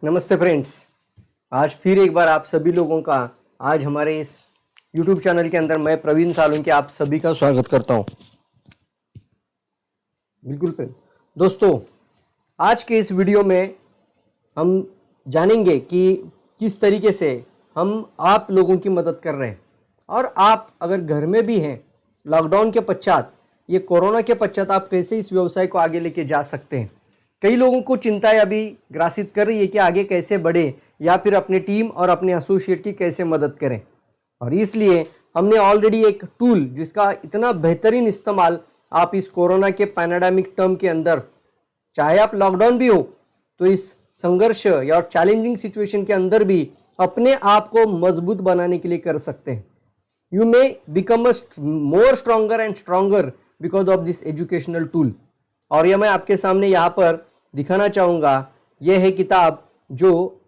नमस्ते फ्रेंड्स। आज फिर एक बार आप सभी लोगों का आज हमारे इस YouTube चैनल के अंदर मैं प्रवीण सालुंके आप सभी का स्वागत करता हूं। बिल्कुल फ्रेंड दोस्तों, आज के इस वीडियो में हम जानेंगे कि किस तरीके से हम आप लोगों की मदद कर रहे हैं और आप अगर घर में भी हैं लॉकडाउन के पश्चात, ये कोरोना के पश्चात आप कैसे इस व्यवसाय को आगे लेके जा सकते हैं। कई लोगों को चिंताएं अभी ग्रासित कर रही है कि आगे कैसे बढ़े या फिर अपने टीम और अपने एसोसिएट की कैसे मदद करें, और इसलिए हमने ऑलरेडी एक टूल जिसका इतना बेहतरीन इस्तेमाल आप इस कोरोना के पैंडेमिक टर्म के अंदर, चाहे आप लॉकडाउन भी हो तो इस संघर्ष या चैलेंजिंग सिचुएशन के अंदर भी अपने आप को मजबूत बनाने के लिए कर सकते हैं। You may become a more stronger and stronger because of this educational tool. और यह मैं आपके सामने यहाँ पर दिखाना चाहूँगा, यह है किताब जो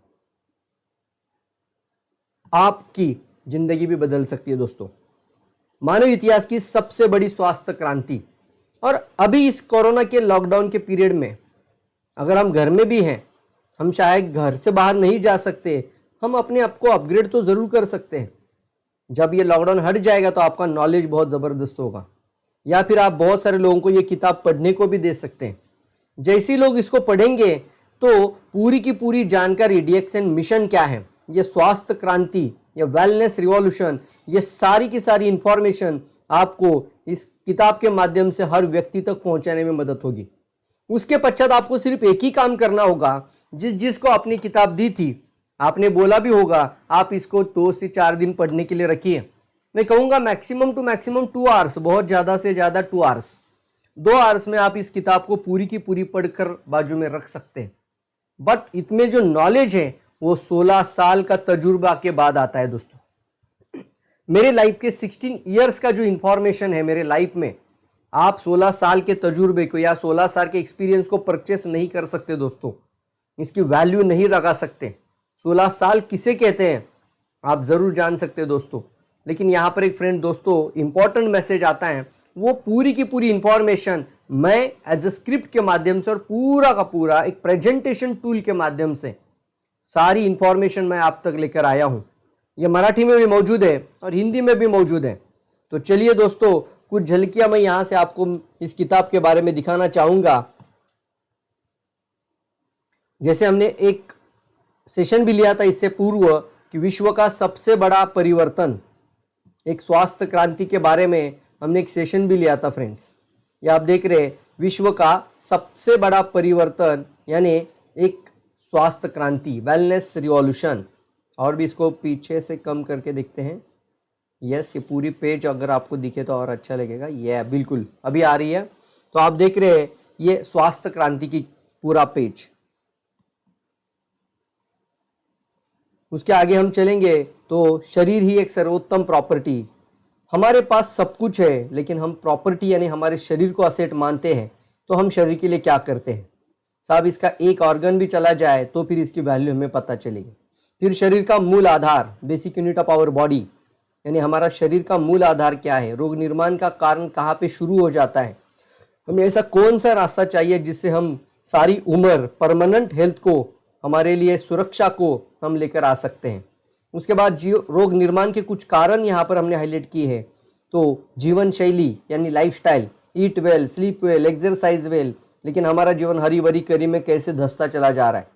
आपकी जिंदगी भी बदल सकती है। दोस्तों, मानव इतिहास की सबसे बड़ी स्वास्थ्य क्रांति। और अभी इस कोरोना के लॉकडाउन के पीरियड में अगर हम घर में भी हैं, हम शायद घर से बाहर नहीं जा सकते, हम अपने आप को अपग्रेड तो ज़रूर कर सकते हैं। जब ये लॉकडाउन हट जाएगा तो आपका नॉलेज बहुत ज़बरदस्त होगा, या फिर आप बहुत सारे लोगों को ये किताब पढ़ने को भी दे सकते हैं। जैसे ही लोग इसको पढ़ेंगे तो पूरी की पूरी जानकारी, डिएक्सन मिशन क्या है, ये स्वास्थ्य क्रांति, ये वेलनेस रिवॉल्यूशन, ये सारी की सारी इंफॉर्मेशन आपको इस किताब के माध्यम से हर व्यक्ति तक पहुंचाने में मदद होगी। उसके पश्चात आपको सिर्फ एक ही काम करना होगा, जिसको अपनी किताब दी थी, आपने बोला भी होगा, आप इसको 2 से 4 दिन पढ़ने के लिए रखिए। मैं कहूँगा मैक्सिमम टू मैक्सिमम 2 आवर्स, बहुत ज़्यादा से ज़्यादा 2 आवर्स, 2 आवर्स में आप इस किताब को पूरी की पूरी पढ़कर बाजू में रख सकते हैं। बट इसमें जो नॉलेज है वो 16 साल का तजुर्बा के बाद आता है। दोस्तों, मेरे लाइफ के 16 ईयर्स का जो इंफॉर्मेशन है मेरे लाइफ में, आप 16 साल के तजुर्बे को या 16 साल के एक्सपीरियंस को परचेस नहीं कर सकते। दोस्तों, इसकी वैल्यू नहीं लगा सकते। 16 साल किसे कहते हैं आप ज़रूर जान सकते हैं दोस्तों। लेकिन यहाँ पर एक फ्रेंड दोस्तों इंपॉर्टेंट मैसेज आता है, वो पूरी की पूरी इंफॉर्मेशन मैं एज अ स्क्रिप्ट के माध्यम से और पूरा का पूरा एक प्रेजेंटेशन टूल के माध्यम से सारी इंफॉर्मेशन मैं आप तक लेकर आया हूँ। ये मराठी में भी मौजूद है और हिंदी में भी मौजूद है। तो चलिए दोस्तों, कुछ झलकियाँ मैं यहाँ से आपको इस किताब के बारे में दिखाना चाहूँगा। जैसे हमने एक सेशन भी लिया था इससे पूर्व कि विश्व का सबसे बड़ा परिवर्तन, एक स्वास्थ्य क्रांति के बारे में हमने एक सेशन भी लिया था फ्रेंड्स। ये आप देख रहे हैं, विश्व का सबसे बड़ा परिवर्तन यानी एक स्वास्थ्य क्रांति, वेलनेस रिवॉल्यूशन। और भी इसको पीछे से कम करके देखते हैं। यस, ये पूरी पेज अगर आपको दिखे तो और अच्छा लगेगा। ये बिल्कुल अभी आ रही है। तो आप देख रहे हैं ये स्वास्थ्य क्रांति की पूरा पेज। उसके आगे हम चलेंगे तो शरीर ही एक सर्वोत्तम प्रॉपर्टी। हमारे पास सब कुछ है, लेकिन हम प्रॉपर्टी यानी हमारे शरीर को असेट मानते हैं। तो हम शरीर के लिए क्या करते हैं साहब? इसका एक ऑर्गन भी चला जाए तो फिर इसकी वैल्यू हमें पता चलेगी। फिर शरीर का मूल आधार, basic unit of our body, यानी हमारा शरीर का मूल आधार क्या है, रोग निर्माण का कारण कहाँ पे शुरू हो जाता है, हमें ऐसा कौन सा रास्ता चाहिए जिससे हम सारी उम्र परमानेंट हेल्थ को, हमारे लिए सुरक्षा को हम लेकर आ सकते हैं। उसके बाद रोग निर्माण के कुछ कारण यहाँ पर हमने हाईलाइट किए हैं। तो जीवन शैली यानी लाइफस्टाइल, ईट well, sleep well, exercise well, लेकिन हमारा जीवन हरी भरी करी में कैसे धंसता चला जा रहा है।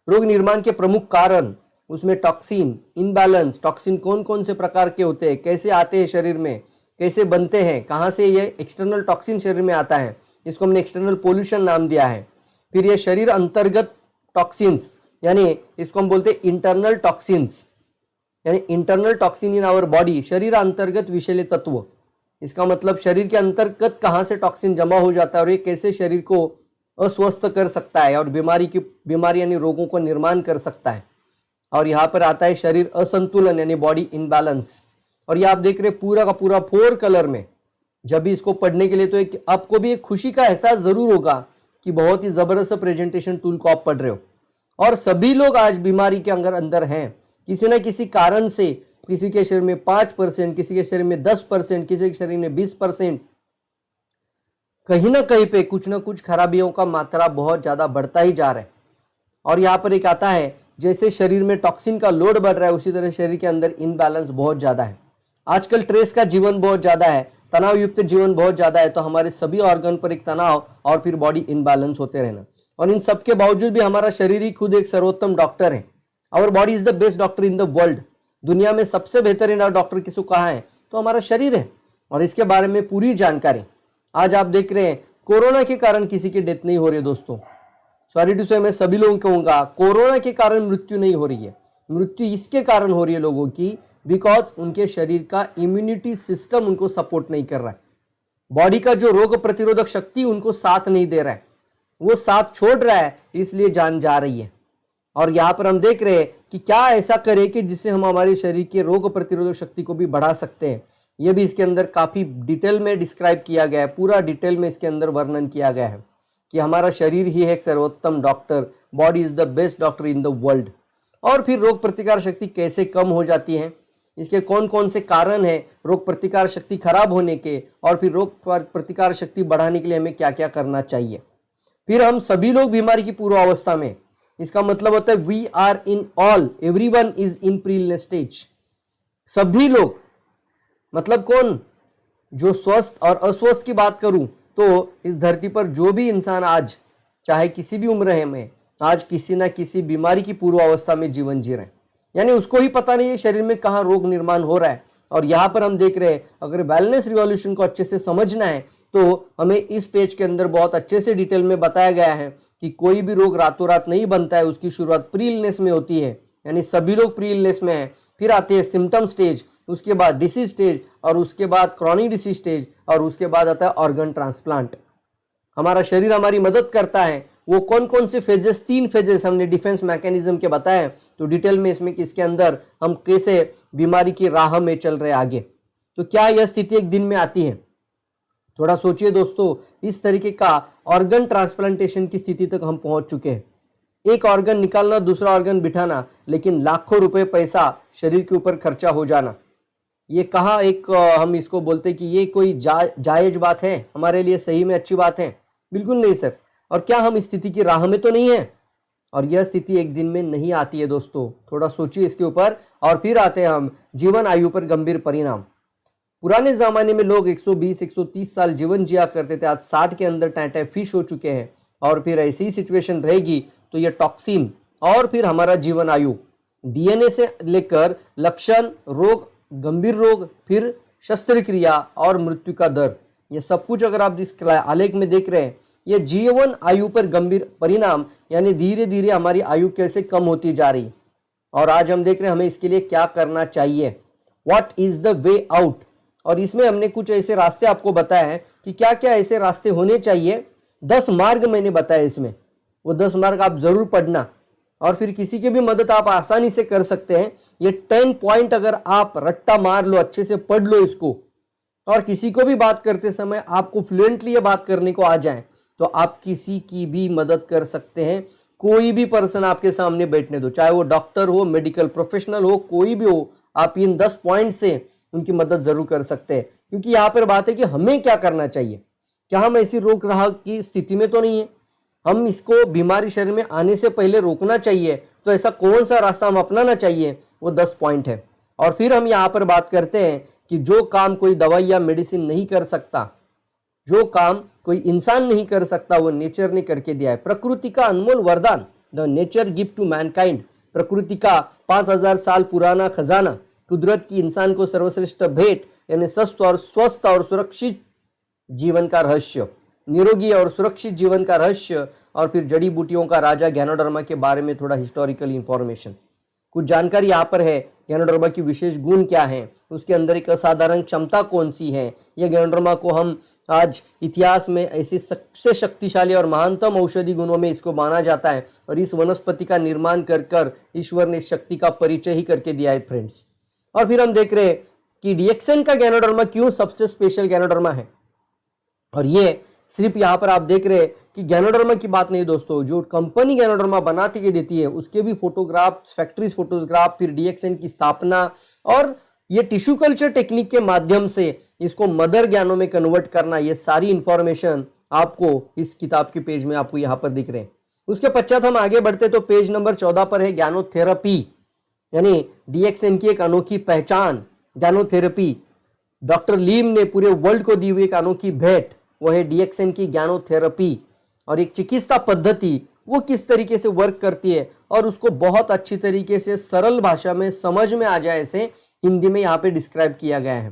रोग निर्माण के प्रमुख कारण, उसमें टॉक्सिन, इनबैलेंस, टॉक्सिन कौन कौन से प्रकार के होते हैं, कैसे आते हैं शरीर में, कैसे बनते हैं, कहाँ से ये एक्सटर्नल टॉक्सिन शरीर में आता है, इसको हमने एक्सटर्नल पोल्यूशन नाम दिया है। फिर ये शरीर अंतर्गत टॉक्सिन्स, यानी इसको हम बोलते हैं इंटरनल टॉक्सिन्स, यानी internal toxin in our body, शरीर अंतर्गत विषैले तत्व। इसका मतलब शरीर के अंतर्गत कहाँ से टॉक्सिन जमा हो जाता है और ये कैसे शरीर को अस्वस्थ कर सकता है और बीमारी यानी रोगों को निर्माण कर सकता है। और यहाँ पर आता है शरीर असंतुलन यानी बॉडी इनबैलेंस। और ये आप देख रहे पूरा का पूरा 4 कलर में। जब भी इसको पढ़ने के लिए तो एक आपको भी एक खुशी का एहसास जरूर होगा कि बहुत ही जबरदस्त प्रेजेंटेशन टूल को आप पढ़ रहे हो। और सभी लोग आज बीमारी के अंदर हैं, किसी न किसी कारण से। किसी के शरीर में 5%, किसी के शरीर में 10%, किसी के शरीर में 20%, कहीं ना कहीं पे कुछ ना कुछ खराबियों का मात्रा बहुत ज़्यादा बढ़ता ही जा रहा है। और यहाँ पर एक आता है जैसे शरीर में टॉक्सिन का लोड बढ़ रहा है उसी तरह शरीर के अंदर इनबैलेंस बहुत ज़्यादा है। आजकल स्ट्रेस का जीवन बहुत ज़्यादा है, तनाव युक्त जीवन बहुत ज़्यादा है, तो हमारे सभी ऑर्गन पर एक तनाव और फिर बॉडी इनबैलेंस होते रहना। और इन सब के बावजूद भी हमारा शरीर ही खुद एक सर्वोत्तम डॉक्टर है। Our body is the best doctor in the world. दुनिया में सबसे बेहतरीन डॉक्टर किसको कहा है तो हमारा शरीर है। और इसके बारे में पूरी जानकारी आज आप देख रहे हैं। कोरोना के कारण किसी की डेथ नहीं हो रही है दोस्तों, सॉरी टू से मैं सभी लोगों को कहूंगा, कोरोना के कारण मृत्यु नहीं हो रही है। मृत्यु इसके कारण हो रही है लोगों की बिकॉज उनके शरीर का इम्यूनिटी सिस्टम उनको सपोर्ट नहीं कर रहा है। बॉडी का जो रोग प्रतिरोधक शक्ति उनको साथ नहीं दे रहा है, वो साथ छोड़ रहा है, इसलिए जान जा रही है। और यहाँ पर हम देख रहे हैं कि क्या ऐसा करें कि जिससे हम हमारे शरीर के रोग प्रतिरोधक शक्ति को भी बढ़ा सकते हैं। ये भी इसके अंदर काफ़ी डिटेल में डिस्क्राइब किया गया है, पूरा डिटेल में इसके अंदर वर्णन किया गया है कि हमारा शरीर ही है एक सर्वोत्तम doctor, body is the best doctor in the world. और फिर रोग प्रतिकार शक्ति कैसे कम हो जाती है, इसके कौन कौन से कारण हैं रोग प्रतिकार शक्ति खराब होने के, और फिर रोग प्रतिकार शक्ति बढ़ाने के लिए हमें क्या क्या करना चाहिए। फिर हम सभी लोग बीमारी की पूर्वावस्था में, इसका मतलब होता है we are in all, everyone is in pre illness stage. सभी लोग मतलब कौन, जो स्वस्थ और अस्वस्थ की बात करूं तो इस धरती पर जो भी इंसान आज चाहे किसी भी उम्र है में आज किसी ना किसी बीमारी की पूर्वावस्था में जीवन जी रहे हैं, यानी उसको ही पता नहीं है शरीर में कहाँ रोग निर्माण हो रहा है। और यहाँ पर हम देख रहे हैं अगर वेलनेस रिवॉल्यूशन को अच्छे से समझना है तो हमें इस पेज के अंदर बहुत अच्छे से डिटेल में बताया गया है कि कोई भी रोग रातों रात नहीं बनता है, उसकी शुरुआत प्री इलनेस में होती है, यानी सभी लोग प्री इलनेस में हैं। फिर आते हैं सिम्टम स्टेज, उसके बाद डिसीज स्टेज, और उसके बाद क्रॉनिक डिसीज स्टेज, और उसके बाद आता है ऑर्गन ट्रांसप्लांट। हमारा शरीर हमारी मदद करता है, वो कौन कौन से फेजेस, 3 फेजेस हमने डिफेंस मैकेनिज्म के बताए, तो डिटेल में इसमें किसके अंदर हम कैसे बीमारी की राह में चल रहे आगे। तो क्या यह स्थिति एक दिन में आती है? थोड़ा सोचिए दोस्तों, इस तरीके का ऑर्गन ट्रांसप्लांटेशन की स्थिति तक हम पहुंच चुके हैं। एक ऑर्गन निकालना, दूसरा ऑर्गन बिठाना, लेकिन लाखों रुपए पैसा शरीर के ऊपर खर्चा हो जाना, ये कहाँ एक हम इसको बोलते कि ये कोई जायज बात है, हमारे लिए सही में अच्छी बात है? बिल्कुल नहीं सर। और क्या हम इस स्थिति की राह में तो नहीं है? और यह स्थिति एक दिन में नहीं आती है दोस्तों, थोड़ा सोचिए इसके ऊपर। और फिर आते हैं हम जीवन आयु पर गंभीर परिणाम। पुराने जमाने में लोग 120-130 साल जीवन जिया करते थे, आज 60 के अंदर टाटा फिश हो चुके हैं। और फिर ऐसी ही सिचुएशन रहेगी तो ये टॉक्सिन और फिर हमारा जीवन आयु, डीएनए से लेकर लक्षण, रोग, गंभीर रोग, फिर शस्त्रक्रिया और मृत्यु का दर, ये सब कुछ अगर आप इस आलेख में देख रहे हैं, ये जीवन आयु पर गंभीर परिणाम, यानी धीरे धीरे हमारी आयु कैसे कम होती जा रही। और आज हम देख रहे हैं हमें इसके लिए क्या करना चाहिए, what is the way out. और इसमें हमने कुछ ऐसे रास्ते आपको बताए हैं कि क्या क्या ऐसे रास्ते होने चाहिए। 10 मार्ग मैंने बताया इसमें, वो 10 मार्ग आप जरूर पढ़ना, और फिर किसी की भी मदद आप आसानी से कर सकते हैं। ये 10 पॉइंट अगर आप रट्टा मार लो, अच्छे से पढ़ लो इसको, और किसी को भी बात करते समय आपको फ्लुएंटली ये बात करने को आ जाए, तो आप किसी की भी मदद कर सकते हैं। कोई भी पर्सन आपके सामने बैठने दो, चाहे वो डॉक्टर हो, मेडिकल प्रोफेशनल हो, कोई भी हो, आप इन 10 पॉइंट से उनकी मदद जरूर कर सकते हैं। क्योंकि यहाँ पर बात है कि हमें क्या करना चाहिए। क्या हम ऐसी रोक राह की स्थिति में तो नहीं है? हम इसको बीमारी शरीर में आने से पहले रोकना चाहिए, तो ऐसा कौन सा रास्ता हम अपनाना चाहिए, वो 10 पॉइंट है। और फिर हम यहाँ पर बात करते हैं कि जो काम कोई दवाई या मेडिसिन नहीं कर सकता, जो काम कोई इंसान नहीं कर सकता, वो नेचर ने करके दिया है। प्रकृति का अनमोल वरदान, the nature gift to mankind, प्रकृति का 5000 साल पुराना खजाना, कुदरत की इंसान को सर्वश्रेष्ठ भेंट, यानी स्वस्थ और सुरक्षित जीवन का रहस्य, निरोगी और सुरक्षित जीवन का रहस्य, और फिर जड़ी बूटियों का राजा गैनोडर्मा के बारे में थोड़ा हिस्टोरिकल इंफॉर्मेशन, कुछ जानकारी यहाँ पर है। गैनोडर्मा की विशेष गुण क्या है, उसके अंदर एक असाधारण क्षमता कौन सी है। यह गैनोडर्मा को हम आज इतिहास में ऐसे सबसे शक्तिशाली और महानतम औषधि गुणों में इसको माना जाता है। और इस वनस्पति का निर्माण कर कर ईश्वर ने इस शक्ति का परिचय ही करके दिया है फ्रेंड्स। और फिर हम देख रहे हैं कि डीएक्सन का गैनोडर्मा क्यों सबसे स्पेशल गैनोडर्मा है। और ये सिर्फ यहाँ पर आप देख रहे हैं कि गैनोडर्मा की बात नहीं दोस्तों, जो कंपनी गैनोडर्मा बनाती के देती है उसके भी फोटोग्राफ, फैक्ट्रीज फोटोग्राफ, फिर डीएक्सन की स्थापना, और ये टिश्यू कल्चर टेक्निक के माध्यम से इसको मदर ज्ञानों में कन्वर्ट करना, ये सारी इंफॉर्मेशन आपको इस किताब के पेज में आपको यहाँ पर दिख रहे हैं। उसके पश्चात हम आगे बढ़ते तो पेज नंबर 14 पर है ज्ञानोथेरेपी, यानी डीएक्सएन की एक अनोखी पहचान ज्ञानोथेरेपी। डॉक्टर लीम ने पूरे वर्ल्ड को दी हुई एक अनोखी भेंट, वो है डीएक्सएन की ज्ञानोथेरेपी। और एक चिकित्सा पद्धति वो किस तरीके से वर्क करती है और उसको बहुत अच्छी तरीके से सरल भाषा में समझ में आ जाए ऐसे हिंदी में यहाँ पे डिस्क्राइब किया गया है।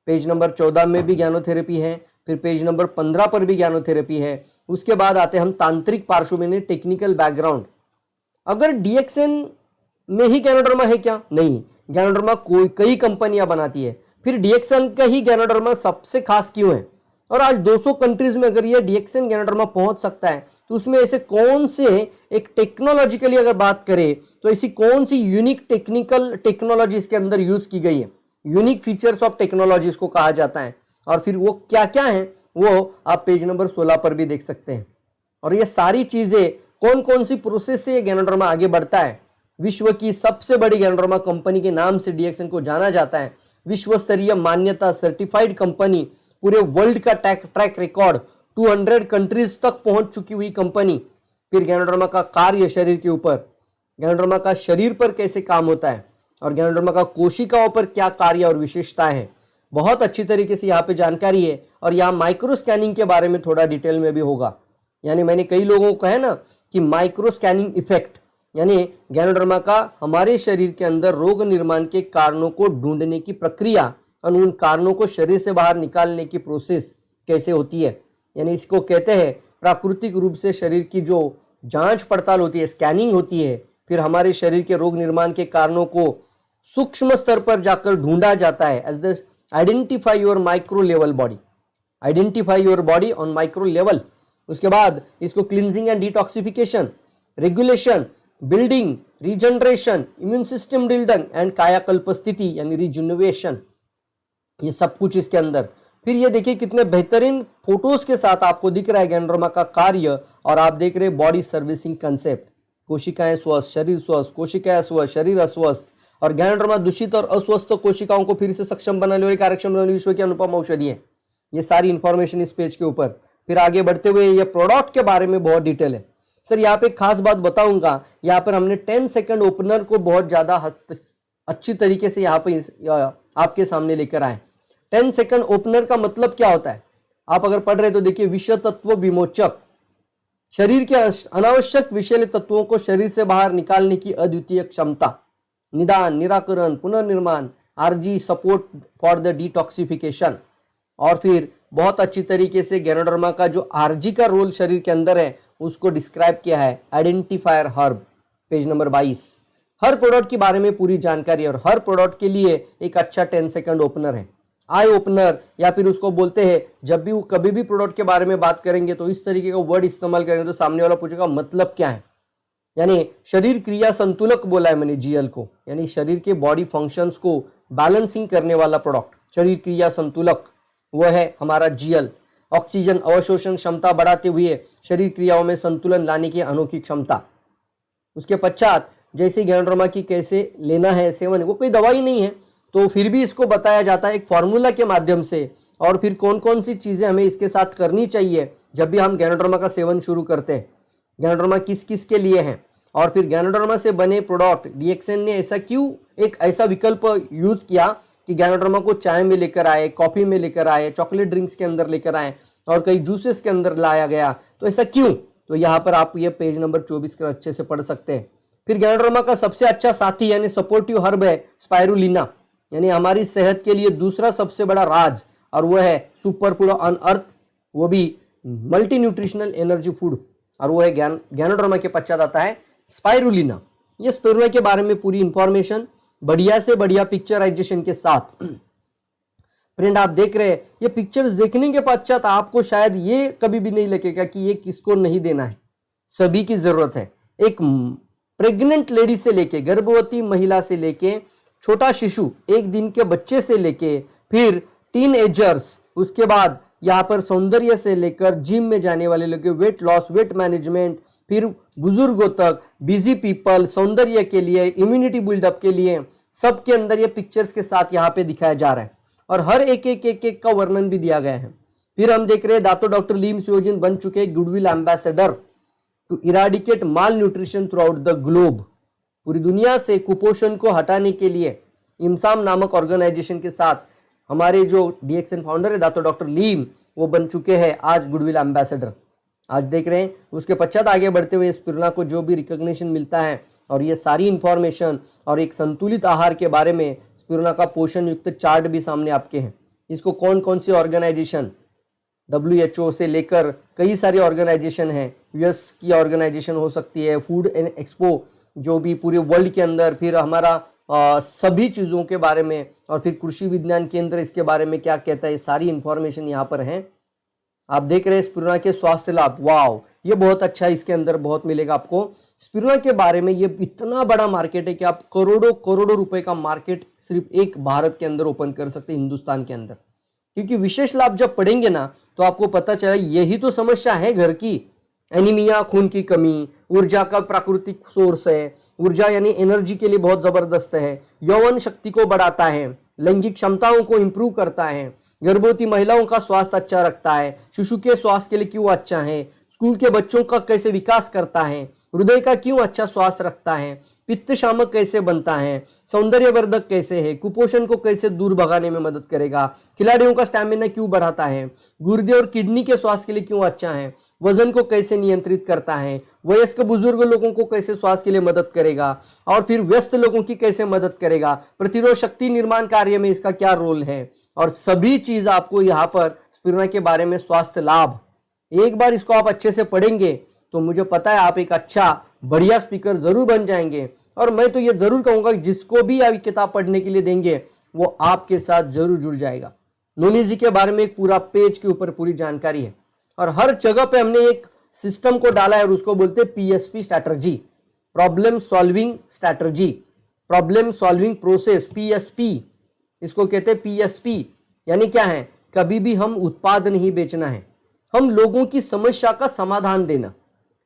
पेज नंबर 14 में भी ज्ञानोथेरेपी है, फिर पेज नंबर 15 पर भी ज्ञानोथेरेपी है। उसके बाद आते हैं हम तांत्रिक पार्श्वभूमि, टेक्निकल बैकग्राउंड। अगर डीएक्सएन में ही ज्ञानोडर्मा है क्या? नहीं, ज्ञानोडर्मा कोई कई कंपनियां बनाती है। फिर डीएक्सएन का ही ज्ञानोडर्मा सबसे खास क्यों है? और आज 200 कंट्रीज में अगर ये डीएक्सएन ज्ञानोडर्मा पहुंच सकता है तो उसमें ऐसे कौन से एक टेक्नोलॉजिकली अगर बात करें तो ऐसी कौन सी यूनिक टेक्निकल टेक्नोलॉजी इसके अंदर यूज की गई है? यूनिक फीचर्स ऑफ टेक्नोलॉजी इसको कहा जाता है। और फिर वो क्या क्या है वो आप पेज नंबर 16 पर भी देख सकते हैं। और ये सारी चीजें कौन कौन सी प्रोसेस से ये ज्ञानोडर्मा आगे बढ़ता है। विश्व की सबसे बड़ी ज्ञानोडर्मा कंपनी के नाम से डीएक्सएन को जाना जाता है। विश्व स्तरीय मान्यता, सर्टिफाइड कंपनी, पूरे वर्ल्ड का ट्रैक रिकॉर्ड, 200 कंट्रीज तक पहुंच चुकी हुई कंपनी। फिर ज्ञानोडर्मा का कार्य शरीर के ऊपर, ज्ञानोडर्मा का शरीर पर कैसे काम होता है और ज्ञानोडर्मा का कोशिकाओं पर क्या कार्य और विशेषताएं हैं, बहुत अच्छी तरीके से यहाँ पे जानकारी है। और यहाँ माइक्रो स्कैनिंग के बारे में थोड़ा डिटेल में भी होगा। यानी मैंने कई लोगों को कहा ना कि माइक्रो स्कैनिंग इफेक्ट, यानी ज्ञानोडर्मा का हमारे शरीर के अंदर रोग निर्माण के कारणों को ढूंढने की प्रक्रिया और उन कारणों को शरीर से बाहर निकालने की प्रोसेस कैसे होती है। यानी इसको कहते हैं प्राकृतिक रूप से शरीर की जो जांच पड़ताल होती है, स्कैनिंग होती है, फिर हमारे शरीर के रोग निर्माण के कारणों को सूक्ष्म स्तर पर जाकर ढूंढा जाता है। As the identify your micro level body, identify your body on micro level. उसके बाद इसको cleansing and detoxification, regulation, building, regeneration, immune system building and कायाकल्प स्थिति यानी रिजुनवेशन, ये सब कुछ इसके अंदर। फिर ये देखिए कितने बेहतरीन फोटोज के साथ आपको दिख रहा है ज्ञानोडर्मा का कार्य। और आप देख रहे हैं बॉडी सर्विसिंग कंसेप्ट, कोशिकाएं स्वस्थ, शरीर स्वस्थ, कोशिकाएं स्वस्थ, शरीर अस्वस्थ। और ज्ञानोडर्मा दूषित और अस्वस्थ कोशिकाओं को फिर से सक्षम बनाने वाली, कार्यक्षम बनाने वाली विश्व की अनुपम औषधि है। ये सारी इंफॉर्मेशन इस पेज के ऊपर। फिर आगे बढ़ते हुए ये प्रोडक्ट के बारे में बहुत डिटेल है। सर यहाँ पे खास बात बताऊंगा, यहाँ पर हमने 10 सेकंड ओपनर को बहुत ज्यादा अच्छी तरीके से यहाँ पे आपके सामने लेकर आए। 10 सेकंड ओपनर का मतलब क्या होता है आप अगर पढ़ रहे तो देखिए, विषय तत्व विमोचक, शरीर के अनावश्यक विषैले तत्वों को शरीर से बाहर निकालने की अद्वितीय क्षमता, निदान, निराकरण, पुनर्निर्माण, RG, support for the detoxification. और फिर बहुत अच्छी तरीके से ज्ञानोडर्मा का जो आरजी का रोल शरीर के अंदर है उसको डिस्क्राइब किया है, आइडेंटिफायर हर्ब, पेज नंबर 22। हर प्रोडक्ट के बारे में पूरी जानकारी और हर प्रोडक्ट के लिए एक अच्छा 10 सेकंड ओपनर है, आई ओपनर, या फिर उसको बोलते हैं जब भी कभी भी प्रोडक्ट के बारे में बात करेंगे तो इस तरीके का वर्ड इस्तेमाल करेंगे तो सामने वाला पूछेगा मतलब क्या है। यानी शरीर क्रिया संतुलक बोला है मैंने जीएल को, यानी शरीर के बॉडी फंक्शंस को बैलेंसिंग करने वाला प्रोडक्ट, शरीर क्रिया संतुलक, वह है हमारा जीएल। ऑक्सीजन अवशोषण क्षमता बढ़ाते हुए शरीर क्रियाओं में संतुलन लाने की अनोखी क्षमता। उसके पश्चात जैसे ज्ञानोडर्मा की कैसे लेना है सेवन, वो कोई दवाई नहीं है तो फिर भी इसको बताया जाता है एक फॉर्मूला के माध्यम से। और फिर कौन कौन सी चीज़ें हमें इसके साथ करनी चाहिए जब भी हम ज्ञानोडर्मा का सेवन शुरू करते हैं, ज्ञानोडर्मा किस किस के लिए है। और फिर ज्ञानोडर्मा से बने प्रोडक्ट डीएक्सएन ने ऐसा क्यों एक ऐसा विकल्प यूज किया कि ज्ञानोडर्मा को चाय में लेकर आए, कॉफ़ी में लेकर आए, चॉकलेट ड्रिंक्स के अंदर लेकर आए और कई जूसेस के अंदर लाया गया, तो ऐसा क्यों? तो यहाँ पर आप ये पेज नंबर 24 का अच्छे से पढ़ सकते हैं। फिर ज्ञानोडर्मा का सबसे अच्छा साथी यानी सपोर्टिव हर्ब है स्पाइरुलिना, यानी हमारी सेहत के लिए दूसरा सबसे बड़ा राज, और वो है सुपर फूड ऑन अर्थ, वो भी मल्टी न्यूट्रिशनल एनर्जी फूड, और वो है ज्ञानोडर्मा के पश्चात आता है स्पाइरुलिना। ये स्पाइरुलिना के बारे में पूरी इंफॉर्मेशन बढ़िया से बढ़िया पिक्चराइजेशन के साथ। फ्रेंड आप देख रहे हैं, ये पिक्चर्स देखने के पश्चात आपको शायद ये कभी भी नहीं लगेगा कि ये किसको नहीं देना है, सभी की जरूरत है। एक प्रेग्नेंट लेडी से लेके, गर्भवती महिला से लेके, छोटा शिशु, एक दिन के बच्चे से लेके, फिर टीन एजर्स, उसके बाद यहाँ पर सौंदर्य से लेकर जिम में जाने वाले लोग, वेट लॉस, वेट मैनेजमेंट, फिर बुजुर्गों तक, बिजी पीपल, सौंदर्य के लिए, इम्यूनिटी बिल्डअप के लिए, सबके अंदर ये पिक्चर्स के साथ यहाँ पे दिखाया जा रहा है और हर एक का वर्णन भी दिया गया है। फिर हम देख रहे हैं दातो डॉक्टर लीम सियोजिन बन चुके goodwill ambassador to eradicate malnutrition throughout the globe. पूरी दुनिया से कुपोषण को हटाने के लिए इमसाम नामक ऑर्गेनाइजेशन के साथ हमारे जो DXN फाउंडर है दातो डॉक्टर लीम, वो बन चुके हैं आज गुडविल एम्बेसडर। आज देख रहे हैं उसके पश्चात आगे बढ़ते हुए स्पिरुलिना को जो भी रिकॉग्निशन मिलता है और ये सारी इंफॉर्मेशन और एक संतुलित आहार के बारे में स्पिरुलिना का पोषण युक्त चार्ट भी सामने आपके हैं। इसको कौन कौन सी ऑर्गेनाइजेशन, WHO से लेकर कई सारी ऑर्गेनाइजेशन हैं, US की ऑर्गेनाइजेशन हो सकती है, फूड एंड एक्सपो जो भी पूरे वर्ल्ड के अंदर, फिर हमारा सभी चीज़ों के बारे में, और फिर कृषि विज्ञान केंद्र इसके बारे में क्या कहता है, सारी इंफॉर्मेशन यहाँ पर है। आप देख रहे हैं स्पिरुलिना के स्वास्थ्य लाभ, वाव ये बहुत अच्छा है, इसके अंदर बहुत मिलेगा आपको स्पिरुलिना के बारे में। ये इतना बड़ा मार्केट है कि आप करोड़ों करोड़ों रुपए का मार्केट सिर्फ एक भारत के अंदर ओपन कर सकते हैं, हिंदुस्तान के अंदर। क्योंकि विशेष लाभ जब पढ़ेंगे ना तो आपको पता चला यही तो समस्या है घर की, एनीमिया, खून की कमी, ऊर्जा का प्राकृतिक सोर्स है, ऊर्जा यानी एनर्जी के लिए बहुत जबरदस्त है, यौवन शक्ति को बढ़ाता है, लैंगिक क्षमताओं को इंप्रूव करता है, गर्भवती महिलाओं का स्वास्थ्य अच्छा रखता है, शिशु के स्वास्थ्य के लिए क्यों अच्छा है, स्कूल के बच्चों का कैसे विकास करता है, हृदय का क्यों अच्छा स्वास्थ्य रखता है, पित्त शामक कैसे बनता है, सौंदर्यवर्धक कैसे है, कुपोषण को कैसे दूर भगाने में मदद करेगा, खिलाड़ियों का स्टैमिना क्यों बढ़ाता है, गुर्दे और किडनी के स्वास्थ्य के लिए क्यों अच्छा है, वजन को कैसे नियंत्रित करता है, वयस्क बुजुर्ग लोगों को कैसे स्वास्थ्य के लिए मदद करेगा, और फिर व्यस्त लोगों की कैसे मदद करेगा, प्रतिरोध शक्ति निर्माण कार्य में इसका क्या रोल है, और सभी चीज आपको यहाँ पर स्पिरुलिना के बारे में स्वास्थ्य लाभ। एक बार इसको आप अच्छे से पढ़ेंगे तो मुझे पता है आप एक अच्छा बढ़िया स्पीकर जरूर बन जाएंगे। और मैं तो ये जरूर कहूंगा जिसको भी आप किताब पढ़ने के लिए देंगे वो आपके साथ जरूर जुड़ जाएगा। नोनी जी के बारे में एक पूरा पेज के ऊपर पूरी जानकारी है और हर जगह पे हमने एक सिस्टम को डाला है और उसको बोलते हैं PSP strategy, problem solving strategy, problem solving process, PSP इसको कहते हैं। PSP यानी क्या है, कभी भी हम उत्पाद नहीं बेचना है, हम लोगों की समस्या का समाधान देना,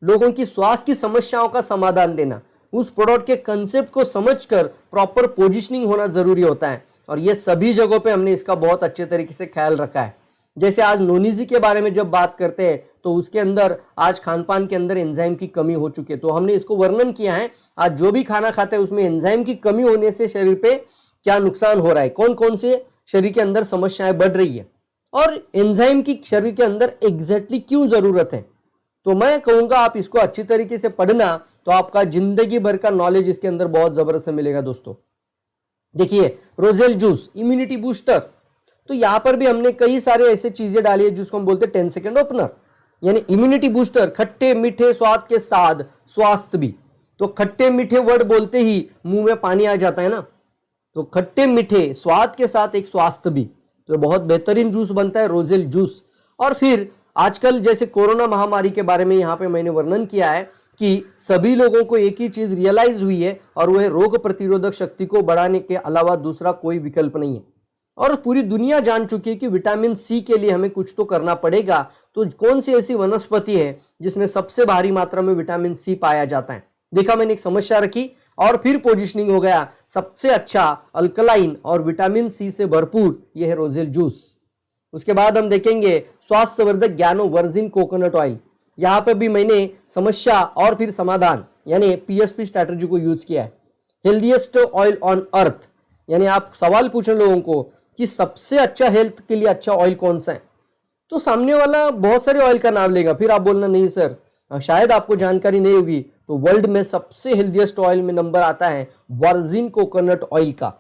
लोगों की स्वास्थ्य की समस्याओं का समाधान देना, उस प्रोडक्ट के कंसेप्ट को समझकर प्रॉपर पोजीशनिंग होना जरूरी होता है। और ये सभी जगहों पे हमने इसका बहुत अच्छे तरीके से ख्याल रखा है। जैसे आज नोनी जी के बारे में जब बात करते हैं तो उसके अंदर आज खान पान के अंदर एंजाइम की कमी हो चुकी है, तो हमने इसको वर्णन किया है आज जो भी खाना खाते हैं उसमें एंजाइम की कमी होने से शरीर पे क्या नुकसान हो रहा है, कौन कौन से शरीर के अंदर समस्याएं बढ़ रही है और एंजाइम की शरीर के अंदर एग्जैक्टली क्यों जरूरत है। तो मैं कहूंगा आप इसको अच्छी तरीके से पढ़ना तो आपका जिंदगी भर का नॉलेज इसके अंदर बहुत जबरदस्त मिलेगा। दोस्तों देखिए रोजेल जूस इम्यूनिटी बूस्टर, तो यहां पर भी हमने कई सारे ऐसे चीजें डाली है जिसको हम बोलते हैं 10 सेकेंड ओपनर, यानी इम्यूनिटी बूस्टर, खट्टे मीठे स्वाद के साथ स्वास्थ्य भी। तो खट्टे मीठे वर्ड बोलते ही मुंह में पानी आ जाता है ना, तो खट्टे मीठे स्वाद के साथ एक स्वास्थ्य भी, तो बहुत बेहतरीन जूस बनता है रोजेल जूस। और फिर आजकल जैसे कोरोना महामारी के बारे में यहाँ पे मैंने वर्णन किया है कि सभी लोगों को एक ही चीज रियलाइज हुई है और वह रोग प्रतिरोधक शक्ति को बढ़ाने के अलावा दूसरा कोई विकल्प नहीं है। और पूरी दुनिया जान चुकी है कि विटामिन सी के लिए हमें कुछ तो करना पड़ेगा। तो कौन सी ऐसी वनस्पति है जिसमें सबसे भारी मात्रा में विटामिन सी पाया जाता है, देखा मैंने एक समस्या रखी और फिर पोजिशनिंग हो गया सबसे अच्छा अल्कलाइन और विटामिन सी से भरपूर, यह है रोजेल जूस। उसके बाद हम देखेंगे स्वास्थ्यवर्धक ज्ञानो वर्जिन कोकोनट ऑयल, यहां पे भी मैंने समस्या और फिर समाधान यानी PSP स्ट्रैटेजी को यूज किया है। हेल्दीएस्ट ऑयल ऑन अर्थ, यानी आप सवाल पूछे लोगों को कि सबसे अच्छा हेल्थ के लिए अच्छा ऑयल कौन सा है, तो सामने वाला बहुत सारे ऑयल का नाम लेगा, फिर आप बोलना नहीं सर शायद आपको जानकारी नहीं होगी, तो वर्ल्ड में सबसे हेल्दीएस्ट ऑयल में नंबर आता है वर्जिन कोकोनट ऑयल का,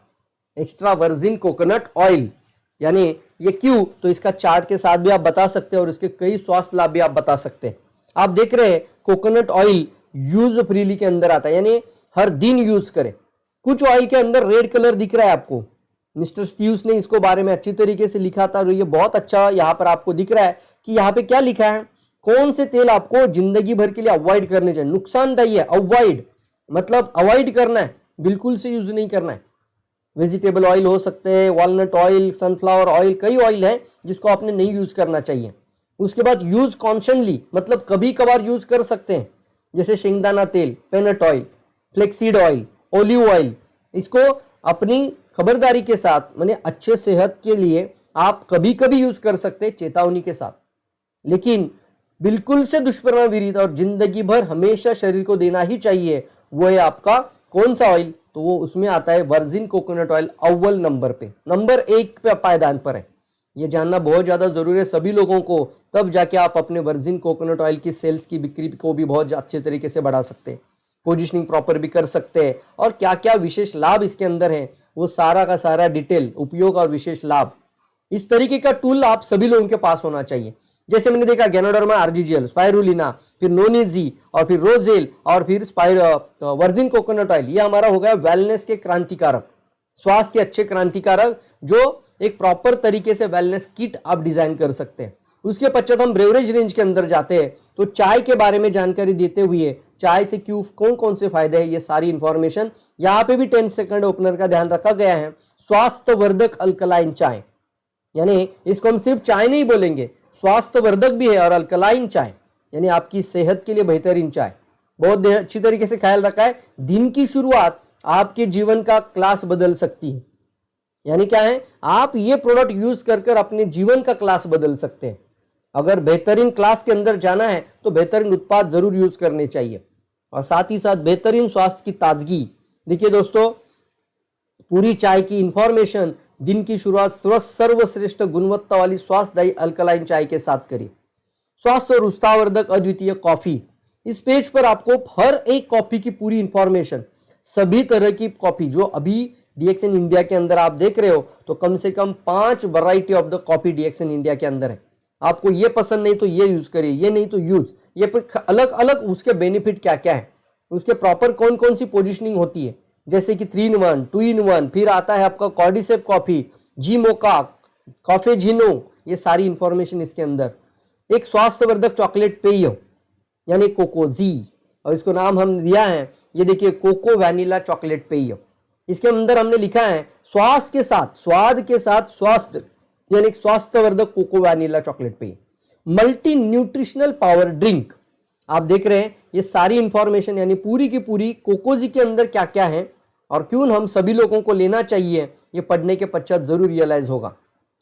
एक्स्ट्रा वर्जिन कोकोनट ऑयल। यानी ये क्यों, तो इसका चार्ट के साथ भी आप बता सकते हैं और इसके कई स्वास्थ्य लाभ भी आप बता सकते हैं। आप देख रहे हैं कोकोनट ऑयल यूज फ्रीली के अंदर आता है, यानी हर दिन यूज करें। कुछ ऑयल के अंदर रेड कलर दिख रहा है आपको, मिस्टर स्टीव्स ने इसको बारे में अच्छी तरीके से लिखा था और ये बहुत अच्छा यहाँ पर आपको दिख रहा है कि यहाँ पे क्या लिखा है, कौन से तेल आपको जिंदगी भर के लिए अवॉइड करने चाहिए, नुकसानदायी है, अवॉइड मतलब अवॉइड करना है, बिल्कुल से यूज नहीं करना है। वेजिटेबल ऑयल हो सकते हैं, वॉलनट ऑयल, सनफ्लावर ऑयल, कई ऑयल है जिसको आपने नहीं यूज करना चाहिए। उसके बाद यूज कॉन्शनली मतलब कभी कभार यूज कर सकते हैं, जैसे शेंगदाना तेल, peanut oil, flaxseed oil, olive oil, इसको अपनी खबरदारी के साथ माने अच्छे सेहत के लिए आप कभी कभी यूज कर सकते हैं चेतावनी के साथ। लेकिन बिल्कुल से दुष्परिणाम विरहित और जिंदगी भर हमेशा शरीर को देना ही चाहिए, वो है आपका कौन सा ऑयल? तो वो उसमें आता है वर्जिन कोकोनट ऑयल, अव्वल नंबर पे, नंबर 1 पे पायदान पर है। ये जानना बहुत ज्यादा जरूरी है सभी लोगों को, तब जाके आप अपने वर्जिन कोकोनट ऑयल की सेल्स की बिक्री को भी बहुत अच्छे तरीके से बढ़ा सकते हैं, पोजिशनिंग प्रॉपर भी कर सकते हैं, और क्या क्या विशेष लाभ इसके अंदर है वो सारा का सारा डिटेल, उपयोग और विशेष लाभ, इस तरीके का टूल आप सभी लोगों के पास होना चाहिए। जैसे मैंने देखा गैनोडर्मा आरजीजीएल, स्पाइरुलिना, फिर नोनिजी, और फिर रोजेल, और फिर वर्जिन कोकोनट ऑयल, ये हमारा हो गया वेलनेस के क्रांतिकारक, स्वास्थ्य के अच्छे क्रांतिकारक, जो एक प्रॉपर तरीके से वेलनेस किट आप डिजाइन कर सकते हैं। उसके पश्चात हम ब्रेवरेज रेंज के अंदर जाते हैं, तो चाय के बारे में जानकारी देते हुए चाय से क्यों कौन कौन से फायदे हैं, ये सारी इंफॉर्मेशन यहाँ पे भी 10 सेकंड ओपनर का ध्यान रखा गया है। स्वास्थ्यवर्धक अल्कलाइन चाय, यानी इसको हम सिर्फ चाय नहीं बोलेंगे, स्वास्थ्यवर्धक भी है, और अल्कलाइन चाय यानी आपकी सेहत के लिए बेहतरीन चाय, बहुत अच्छी तरीके से ख्याल रखा है। दिन की शुरुआत आपके जीवन का क्लास बदल सकती है, यानी क्या है, आप ये प्रोडक्ट यूज कर कर अपने जीवन का क्लास बदल सकते हैं। अगर बेहतरीन क्लास के अंदर जाना है तो बेहतरीन उत्पाद जरूर यूज करने चाहिए, और साथ ही साथ बेहतरीन स्वास्थ्य की ताजगी। देखिए दोस्तों, पूरी चाय की इंफॉर्मेशन, दिन की शुरुआत सर्वश्रेष्ठ गुणवत्ता वाली स्वास्थ्यदायी अल्कलाइन चाय के साथ करिए। स्वास्थ्य और उत्साहवर्धक अद्वितीय कॉफी, इस पेज पर आपको हर एक कॉफी की पूरी इंफॉर्मेशन, सभी तरह की कॉफी जो अभी डीएक्सएन इंडिया के अंदर आप देख रहे हो, तो कम से कम 5 variety of the coffee DXN India के अंदर है। आपको ये पसंद नहीं तो ये यूज करिए, ये नहीं तो यूज, ये अलग अलग उसके बेनिफिट क्या क्या है, उसके प्रॉपर कौन कौन सी पोजिशनिंग होती है, जैसे कि 3 in 1, 2 in 1, फिर आता है आपका कॉर्डिसेप कॉफी, जी मोका, कॉफे जिनो, ये सारी इंफॉर्मेशन इसके अंदर। एक स्वास्थ्यवर्धक चॉकलेट पेय यानी कोकोजी, और इसको नाम हम दिया है, ये देखिए कोको वैनिला चॉकलेट पेय। इसके अंदर हमने लिखा है स्वास्थ्य के साथ, स्वाद के साथ स्वास्थ्य, यानी स्वास्थ्यवर्धक कोको वैनिला चॉकलेट पेय। मल्टी न्यूट्रिशनल पावर ड्रिंक, आप देख रहे हैं ये सारी इंफॉर्मेशन, यानी पूरी की पूरी कोकोजी के अंदर क्या क्या है और क्यों हम सभी लोगों को लेना चाहिए, ये पढ़ने के पश्चात जरूर रियलाइज होगा।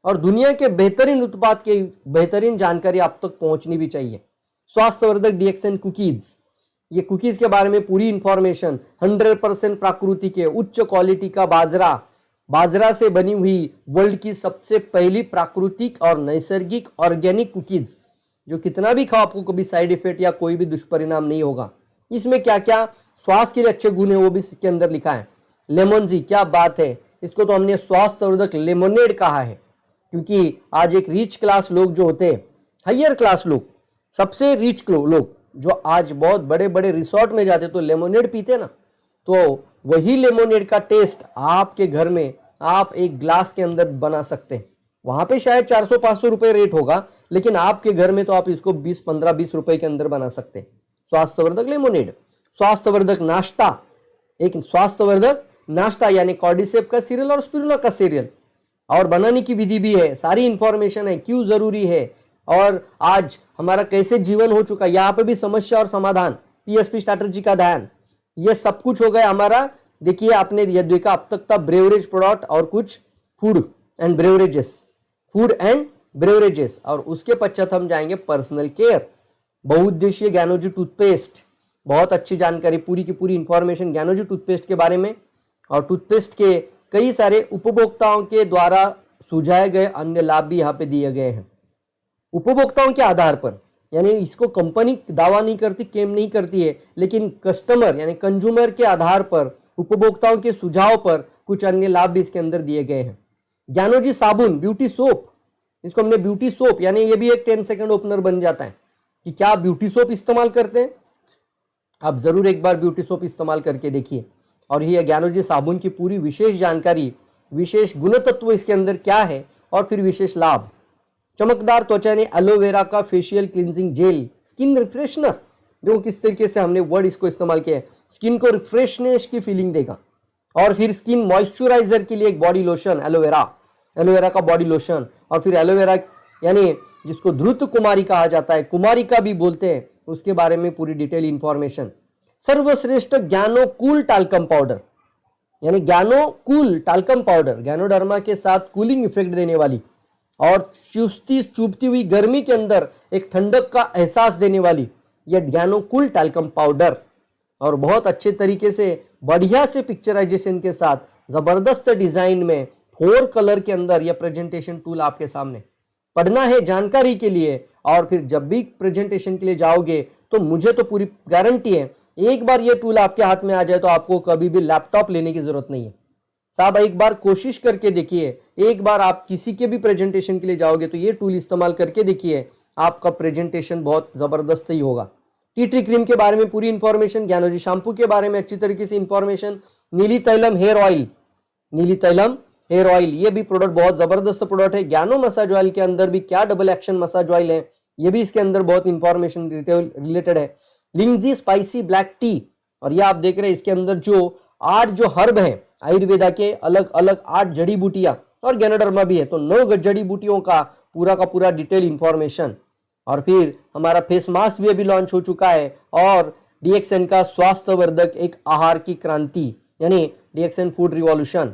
और दुनिया के बेहतरीन उत्पाद की बेहतरीन जानकारी आप तक पहुंचनी भी चाहिए। स्वास्थ्यवर्धक डीएक्सएन कुकीज, ये कुकीज के बारे में पूरी इंफॉर्मेशन, 100% प्राकृतिक के उच्च क्वालिटी का बाजरा से बनी हुई वर्ल्ड की सबसे पहली प्राकृतिक और नैसर्गिक ऑर्गेनिक कुकीज, जो कितना भी खाओ आपको कभी साइड इफेक्ट या कोई भी दुष्परिणाम नहीं होगा। इसमें क्या क्या स्वास्थ्य के लिए अच्छे गुण है वो भी इसके अंदर लिखा है। लेमन जी, क्या बात है, इसको तो हमने स्वास्थ्यवर्धक लेमोनेड कहा है, क्योंकि आज एक रिच क्लास लोग जो होते हैं, हायर क्लास लोग, सबसे रिच लोग जो आज बहुत बड़े बड़े रिसोर्ट में जाते तो लेमोनेड पीते ना, तो वही लेमोनेड का टेस्ट आपके घर में आप एक ग्लास के अंदर बना सकते हैं। वहां पे शायद 400-500 रुपए रेट होगा, लेकिन आपके घर में तो आप इसको 20-15-20 रुपए के अंदर बना सकते हैं। स्वास्थ्यवर्धक लेमोनेड। स्वास्थ्यवर्धक नाश्ता, एक स्वास्थ्यवर्धक नाश्ता यानी कॉर्डिसेप का सीरियल और स्पिरुलिना का सीरियल, और बनाने की विधि भी है, सारी इंफॉर्मेशन है, क्यों जरूरी है, और आज हमारा कैसे जीवन हो चुका, यहाँ पे भी समस्या और समाधान, पीएसपी स्ट्रैटेजी का ध्यान, ये सब कुछ हो गया हमारा। देखिए आपने ये देखा अब तक था ब्रेवरेज प्रोडक्ट और कुछ फूड एंड ब्रेवरेजेस, और उसके पश्चात हम जाएंगे पर्सनल केयर, बहुउद्देशीय ज्ञानोजी टूथपेस्ट, बहुत अच्छी जानकारी, पूरी की पूरी इंफॉर्मेशन ज्ञानोजी टूथपेस्ट के बारे में, और टूथपेस्ट के कई सारे उपभोक्ताओं के द्वारा सुझाए गए अन्य लाभ भी यहाँ पे दिए गए हैं। उपभोक्ताओं के आधार पर, यानी इसको कंपनी दावा नहीं करती, क्लेम नहीं करती है, लेकिन कस्टमर यानी कंज्यूमर के आधार पर, उपभोक्ताओं के सुझाव पर कुछ अन्य लाभ भी इसके अंदर दिए गए हैं। ज्ञानोजी साबुन, ब्यूटी सोप, इसको हमने ब्यूटी सोप, यानी ये भी एक 10 सेकंड ओपनर बन जाता है कि क्या आप ब्यूटी सोप इस्तेमाल करते हैं, आप जरूर एक बार ब्यूटी सोप इस्तेमाल करके देखिए। और ये ज्ञानोजी साबुन की पूरी विशेष जानकारी, विशेष गुण तत्व इसके अंदर क्या है, और फिर विशेष लाभ। चमकदार त्वचा ने एलोवेरा का फेशियल क्लींजिंग जेल, स्किन रिफ्रेशनर, देखो किस तरीके से हमने वर्ड इसको इस्तेमाल किया है, स्किन को रिफ्रेशनेस की फीलिंग देगा। और फिर स्किन मॉइस्चराइजर के लिए एक बॉडी लोशन, एलोवेरा का बॉडी लोशन, और फिर एलोवेरा यानी जिसको धृत कुमारी कहा जाता है, कुमारिका भी बोलते हैं, उसके बारे में पूरी डिटेल इंफॉर्मेशन। सर्वश्रेष्ठ ज्ञानो कूल टाल्कम पाउडर, यानी ज्ञानो कूल टाल्कम पाउडर, ज्ञानोडर्मा के साथ कूलिंग इफेक्ट देने वाली, और चुभती चुभती हुई गर्मी के अंदर एक ठंडक का एहसास देने वाली यह ज्ञानोकूल टैल्कम पाउडर, और बहुत अच्छे तरीके से बढ़िया से पिक्चराइजेशन के साथ जबरदस्त डिजाइन में 4 कलर के अंदर यह प्रेजेंटेशन टूल आपके सामने। पढ़ना है जानकारी के लिए, और फिर जब भी प्रेजेंटेशन के लिए जाओगे तो मुझे तो पूरी गारंटी है, एक बार ये टूल आपके हाथ में आ जाए तो आपको कभी भी लैपटॉप लेने की जरूरत नहीं है साहब। एक बार कोशिश करके देखिए, एक बार आप किसी के भी प्रेजेंटेशन के लिए जाओगे तो ये टूल इस्तेमाल करके देखिए, आपका प्रेजेंटेशन बहुत जबरदस्त ही होगा। टी ट्री क्रीम के बारे में पूरी इंफॉर्मेशन, ज्ञानोजी शैम्पू के बारे में अच्छी तरीके से इंफॉर्मेशन, नीली तैलम हेयर ऑयल, नीली तैलम हेयर ऑयल, ये भी प्रोडक्ट बहुत जबरदस्त प्रोडक्ट है। ज्ञानो मसाज ऑयल के अंदर भी क्या डबल एक्शन मसाज ऑयल है, ये भी इसके अंदर बहुत इंफॉर्मेशन रिलेटेड है। लिंगजी स्पाइसी ब्लैक टी, और ये आप देख रहे हैं इसके अंदर जो 8 जो हर्ब है आयुर्वेदा के अलग अलग 8 जड़ी बूटियां, और गैनोडर्मा भी है, तो 9 जड़ी बूटियों का पूरा डिटेल इंफॉर्मेशन। और फिर हमारा फेस मास्क भी अभी लॉन्च हो चुका है, और डीएक्सएन का स्वास्थ्यवर्धक एक आहार की क्रांति, यानी डीएक्सएन फूड रिवॉल्यूशन,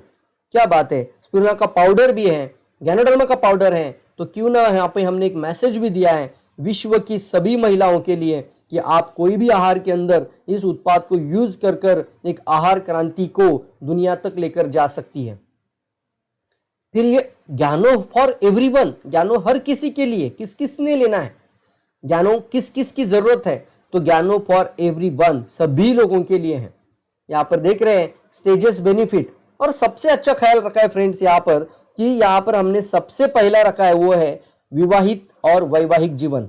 क्या बात है। स्पिरुलिना का पाउडर भी है, गैनोडर्मा का पाउडर है, तो क्यों ना यहाँ पे हमने एक मैसेज भी दिया है विश्व की सभी महिलाओं के लिए कि आप कोई भी आहार के अंदर इस उत्पाद को यूज कर कर एक आहार क्रांति को दुनिया तक लेकर जा सकती है। फिर ये ज्ञानो फॉर एवरीवन, ज्ञानो हर किसी के लिए, किस किस ने लेना है, ज्ञानो किस किस की जरूरत है, तो ज्ञानो फॉर एवरीवन सभी लोगों के लिए है। यहाँ पर देख रहे हैं स्टेजेस बेनिफिट, और सबसे अच्छा ख्याल रखा है फ्रेंड्स यहाँ पर कि यहाँ पर हमने सबसे पहला रखा है वो है विवाहित और वैवाहिक जीवन।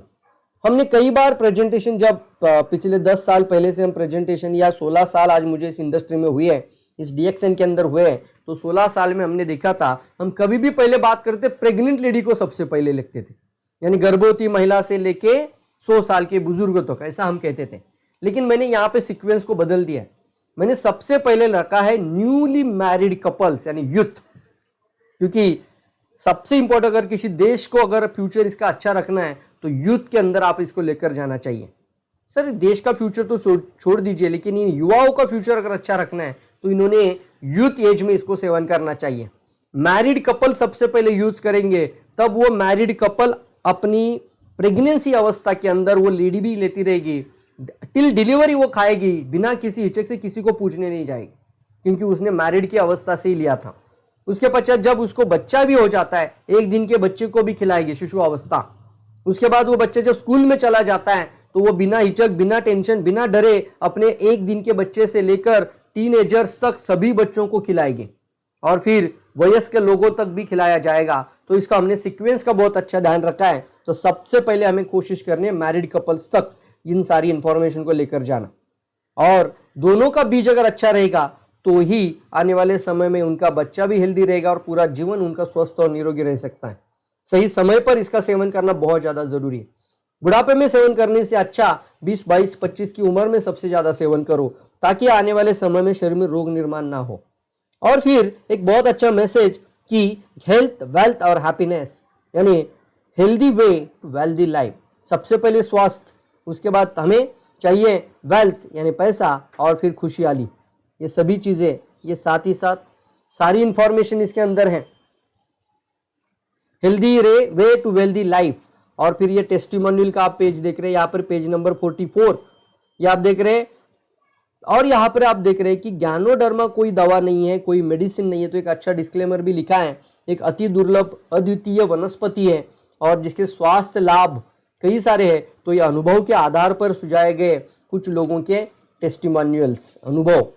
हमने कई बार प्रेजेंटेशन, जब पिछले 10 साल पहले से हम प्रेजेंटेशन, या 16 साल आज मुझे इस इंडस्ट्री में हुई है, इस डीएक्सएन के अंदर हुए हैं, तो 16 साल में हमने देखा था हम कभी भी पहले बात करते प्रेग्नेंट लेडी को सबसे पहले लिखते थे, यानी गर्भवती महिला से लेके 100 साल के बुजुर्ग तक, ऐसा हम कहते थे। लेकिन मैंने यहाँ पे सीक्वेंस को बदल दिया, मैंने सबसे पहले रखा है न्यूली मैरिड कपल्स यानी यूथ, क्योंकि सबसे इंपॉर्टेंट अगर किसी देश को अगर फ्यूचर इसका अच्छा रखना है तो यूथ के अंदर आप इसको लेकर जाना चाहिए। सर देश का फ्यूचर तो छोड़ दीजिए, लेकिन इन युवाओं का फ्यूचर अगर अच्छा रखना है तो इन्होंने यूथ एज में इसको सेवन करना चाहिए। मैरिड कपल सबसे पहले यूज करेंगे, तब वो मैरिड कपल अपनी प्रेगनेंसी अवस्था के अंदर वो लेडी भी लेती रहेगी, टिल डिलीवरी वो खाएगी, बिना किसी हिचक से किसी को पूछने नहीं जाएगी, क्योंकि उसने मैरिड की अवस्था से ही लिया था। उसके पश्चात जब उसको बच्चा भी हो जाता है, 1 दिन के बच्चे को भी खिलाएगी, शिशु अवस्था। उसके बाद वो बच्चे जब स्कूल में चला जाता है तो वो बिना हिचक, बिना टेंशन, बिना डरे अपने 1 दिन के बच्चे से लेकर टीनेजर्स तक सभी बच्चों को खिलाएगी, और फिर वयस्क लोगों तक भी खिलाया जाएगा। तो इसका हमने सीक्वेंस का बहुत अच्छा ध्यान रखा है। तो सबसे पहले हमें कोशिश करनी है मैरिड कपल्स तक इन सारी इंफॉर्मेशन को लेकर जाना, और दोनों का बीज अगर अच्छा रहेगा तो ही आने वाले समय में उनका बच्चा भी हेल्दी रहेगा और पूरा जीवन उनका स्वस्थ और निरोगी रह सकता है। सही समय पर इसका सेवन करना बहुत ज्यादा जरूरी है। बुढ़ापे में सेवन करने से अच्छा 20, 22, 25 की उम्र में सबसे ज्यादा सेवन करो, ताकि आने वाले समय में शरीर में रोग निर्माण ना हो। और फिर एक बहुत अच्छा मैसेज कि हेल्थ, वेल्थ और हैप्पीनेस, यानी healthy way to wealthy life. सबसे पहले स्वास्थ्य, उसके बाद हमें चाहिए वेल्थ यानी पैसा, और फिर खुशहाली। ये सभी चीजें, ये साथ ही साथ सारी इंफॉर्मेशन इसके अंदर है। Healthy way to wealthy life. और फिर ये टेस्टिमोनियल का आप पेज देख रहे हैं, यहाँ पर पेज नंबर 44 ये आप देख रहे हैं। और यहाँ पर आप देख रहे हैं कि ज्ञानोडर्मा कोई दवा नहीं है, कोई मेडिसिन नहीं है, तो एक अच्छा डिस्क्लेमर भी लिखा है। एक अति दुर्लभ अद्वितीय वनस्पति है और जिसके स्वास्थ्य लाभ कई सारे हैं। तो ये अनुभव के आधार पर सुझाए गए कुछ लोगों के टेस्टिमोनियल्स, अनुभव।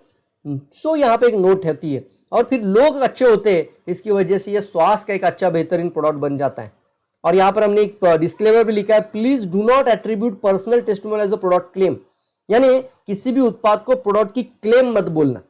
सो यहाँ पे एक नोट होती है, और फिर लोग अच्छे होते हैं, इसकी वजह से ये स्वास्थ्य का एक अच्छा बेहतरीन प्रोडक्ट बन जाता है। और यहाँ पर हमने एक डिस्क्लेमर भी लिखा है, please do not attribute personal testimonial as a product claim, यानी किसी भी उत्पाद को प्रोडक्ट की क्लेम मत बोलना।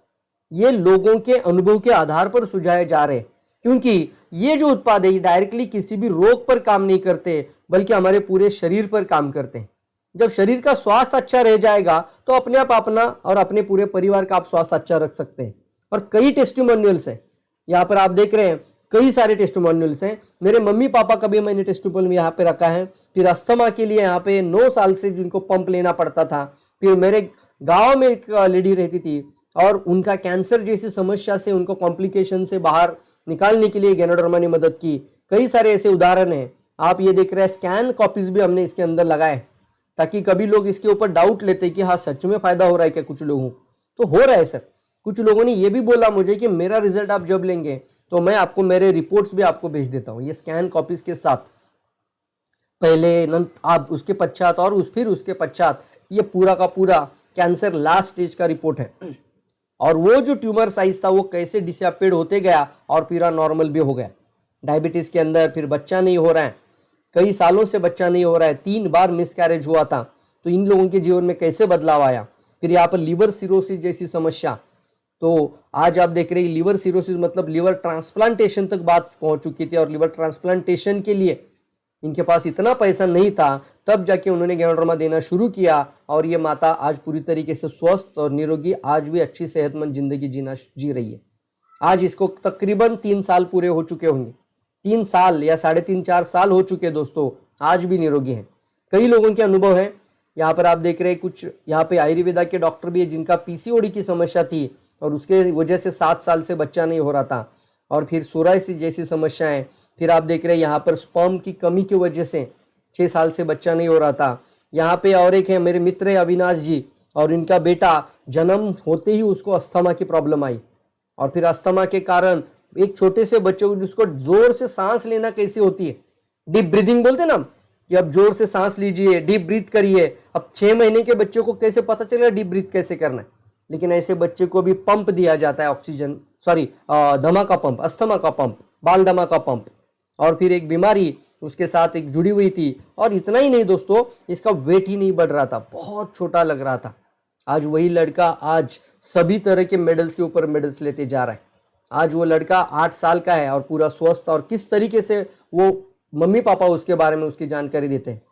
ये लोगों के अनुभव के आधार पर सुझाए जा रहे हैं, क्योंकि ये जो उत्पाद है ये डायरेक्टली किसी भी रोग पर काम नहीं करते, बल्कि हमारे पूरे शरीर पर काम करते हैं। जब शरीर का स्वास्थ्य अच्छा रह जाएगा तो अपने आप अपना और अपने पूरे परिवार का आप स्वास्थ्य अच्छा रख सकते हैं। और कई टेस्टिमोनियल्स हैं, यहाँ पर आप देख रहे हैं कई सारे टेस्टिमोनियल्स हैं। मेरे मम्मी पापा का भी मैंने टेस्टिमोनियल यहाँ पे रखा है। फिर अस्थमा के लिए यहाँ पे 9 साल से जिनको पंप लेना पड़ता था। फिर मेरे गांव में एक लेडी रहती थी और उनका कैंसर जैसी समस्या से, उनको कॉम्प्लिकेशन से बाहर निकालने के लिए ज्ञानोडर्मा ने मदद की। कई सारे ऐसे उदाहरण हैं। आप ये देख रहे हैं, स्कैन कॉपीज भी हमने इसके अंदर लगाए ताकि कभी लोग इसके ऊपर डाउट लेते कि हाँ सच में फायदा हो रहा है क्या कुछ लोगों को, तो हो रहा है सर। कुछ लोगों ने ये भी बोला मुझे कि मेरा रिजल्ट आप जब लेंगे तो मैं आपको मेरे रिपोर्ट्स भी आपको भेज देता हूँ, ये स्कैन कॉपीज के साथ। पहले आप उसके पश्चात और फिर उसके पश्चात ये पूरा का पूरा कैंसर लास्ट स्टेज का रिपोर्ट है, और वो जो ट्यूमर साइज था वो कैसे डिसअपियर्ड होते गया और पूरा नॉर्मल भी हो गया। डायबिटीज के अंदर फिर बच्चा नहीं हो रहा है, कई सालों से बच्चा नहीं हो रहा है, 3 बार मिसकैरेज हुआ था, तो इन लोगों के जीवन में कैसे बदलाव आया। फिर यहाँ पर लीवर सिरोसिस जैसी समस्या, तो आज आप देख रहे हैं लीवर सिरोसिस मतलब लीवर ट्रांसप्लांटेशन तक बात पहुंच चुकी थी, और लीवर ट्रांसप्लांटेशन के लिए इनके पास इतना पैसा नहीं था, तब जाके उन्होंने गैनोडर्मा देना शुरू किया, और ये माता आज पूरी तरीके से स्वस्थ और निरोगी, आज भी अच्छी सेहतमंद जिंदगी जी रही है। आज इसको तकरीबन 3 साल पूरे हो चुके होंगे, 3 साल या 3.5-4 साल हो चुके दोस्तों, आज भी निरोगी हैं। कई लोगों के अनुभव हैं, यहाँ पर आप देख रहे हैं कुछ यहाँ पे आयुर्वेदा के डॉक्टर भी है जिनका पीसीओडी की समस्या थी और उसके वजह से 7 साल से बच्चा नहीं हो रहा था, और फिर सोराइसिस जैसी समस्याएं। फिर आप देख रहे हैं यहाँ पर स्पर्म की कमी की वजह से 6 साल से बच्चा नहीं हो रहा था। यहाँ पे और एक है मेरे मित्र है अविनाश जी, और इनका बेटा जन्म होते ही उसको अस्थमा की प्रॉब्लम आई, और फिर अस्थमा के कारण एक छोटे से बच्चे को जिसको जोर से सांस लेना कैसी होती है, डीप ब्रीदिंग बोलते हैं ना कि अब जोर से सांस लीजिए, डीप ब्रीथ करिए। अब 6 महीने के बच्चे को कैसे पता चलेगा डीप ब्रीथ कैसे करना है, लेकिन ऐसे बच्चे को भी पंप दिया जाता है, ऑक्सीजन दमा का पंप, अस्थमा का पंप, बाल दमा का पंप। और फिर एक बीमारी उसके साथ एक जुड़ी हुई थी, और इतना ही नहीं दोस्तों, इसका वेट ही नहीं बढ़ रहा था, बहुत छोटा लग रहा था। आज वही लड़का आज सभी तरह के मेडल्स के ऊपर मेडल्स लेते जा रहा है। आज वो लड़का 8 साल का है और पूरा स्वस्थ, और किस तरीके से वो मम्मी पापा उसके बारे में उसकी जानकारी देते हैं।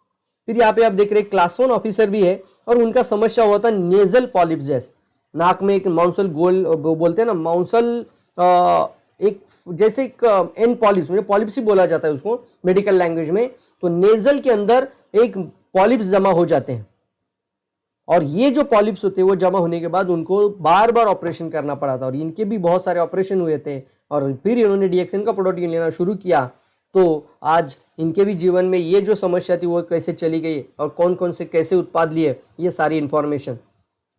फिर यहाँ पे आप देख रहे हैं क्लास 1 ऑफिसर भी है, और उनका समस्या हुआ था नेजल पॉलिप्स जैसे, नाक में एक माउंसल गोल बोलते हैं ना, माउंसल एक जैसे एक एन पॉलिप्स, मुझे पॉलिप्स ही बोला जाता है उसको मेडिकल लैंग्वेज में, तो नेजल के अंदर एक पॉलिप्स जमा हो जाते हैं, और ये जो पॉलिप्स होते हैं वो जमा होने के बाद उनको बार बार ऑपरेशन करना पड़ा था, और इनके भी बहुत सारे ऑपरेशन हुए थे, और फिर इन्होंने डीएक्सएन का प्रोडक्ट लेना शुरू किया। तो आज इनके भी जीवन में ये जो समस्या थी वो कैसे चली गई, और कौन कौन से कैसे उत्पाद लिए, ये सारी इंफॉर्मेशन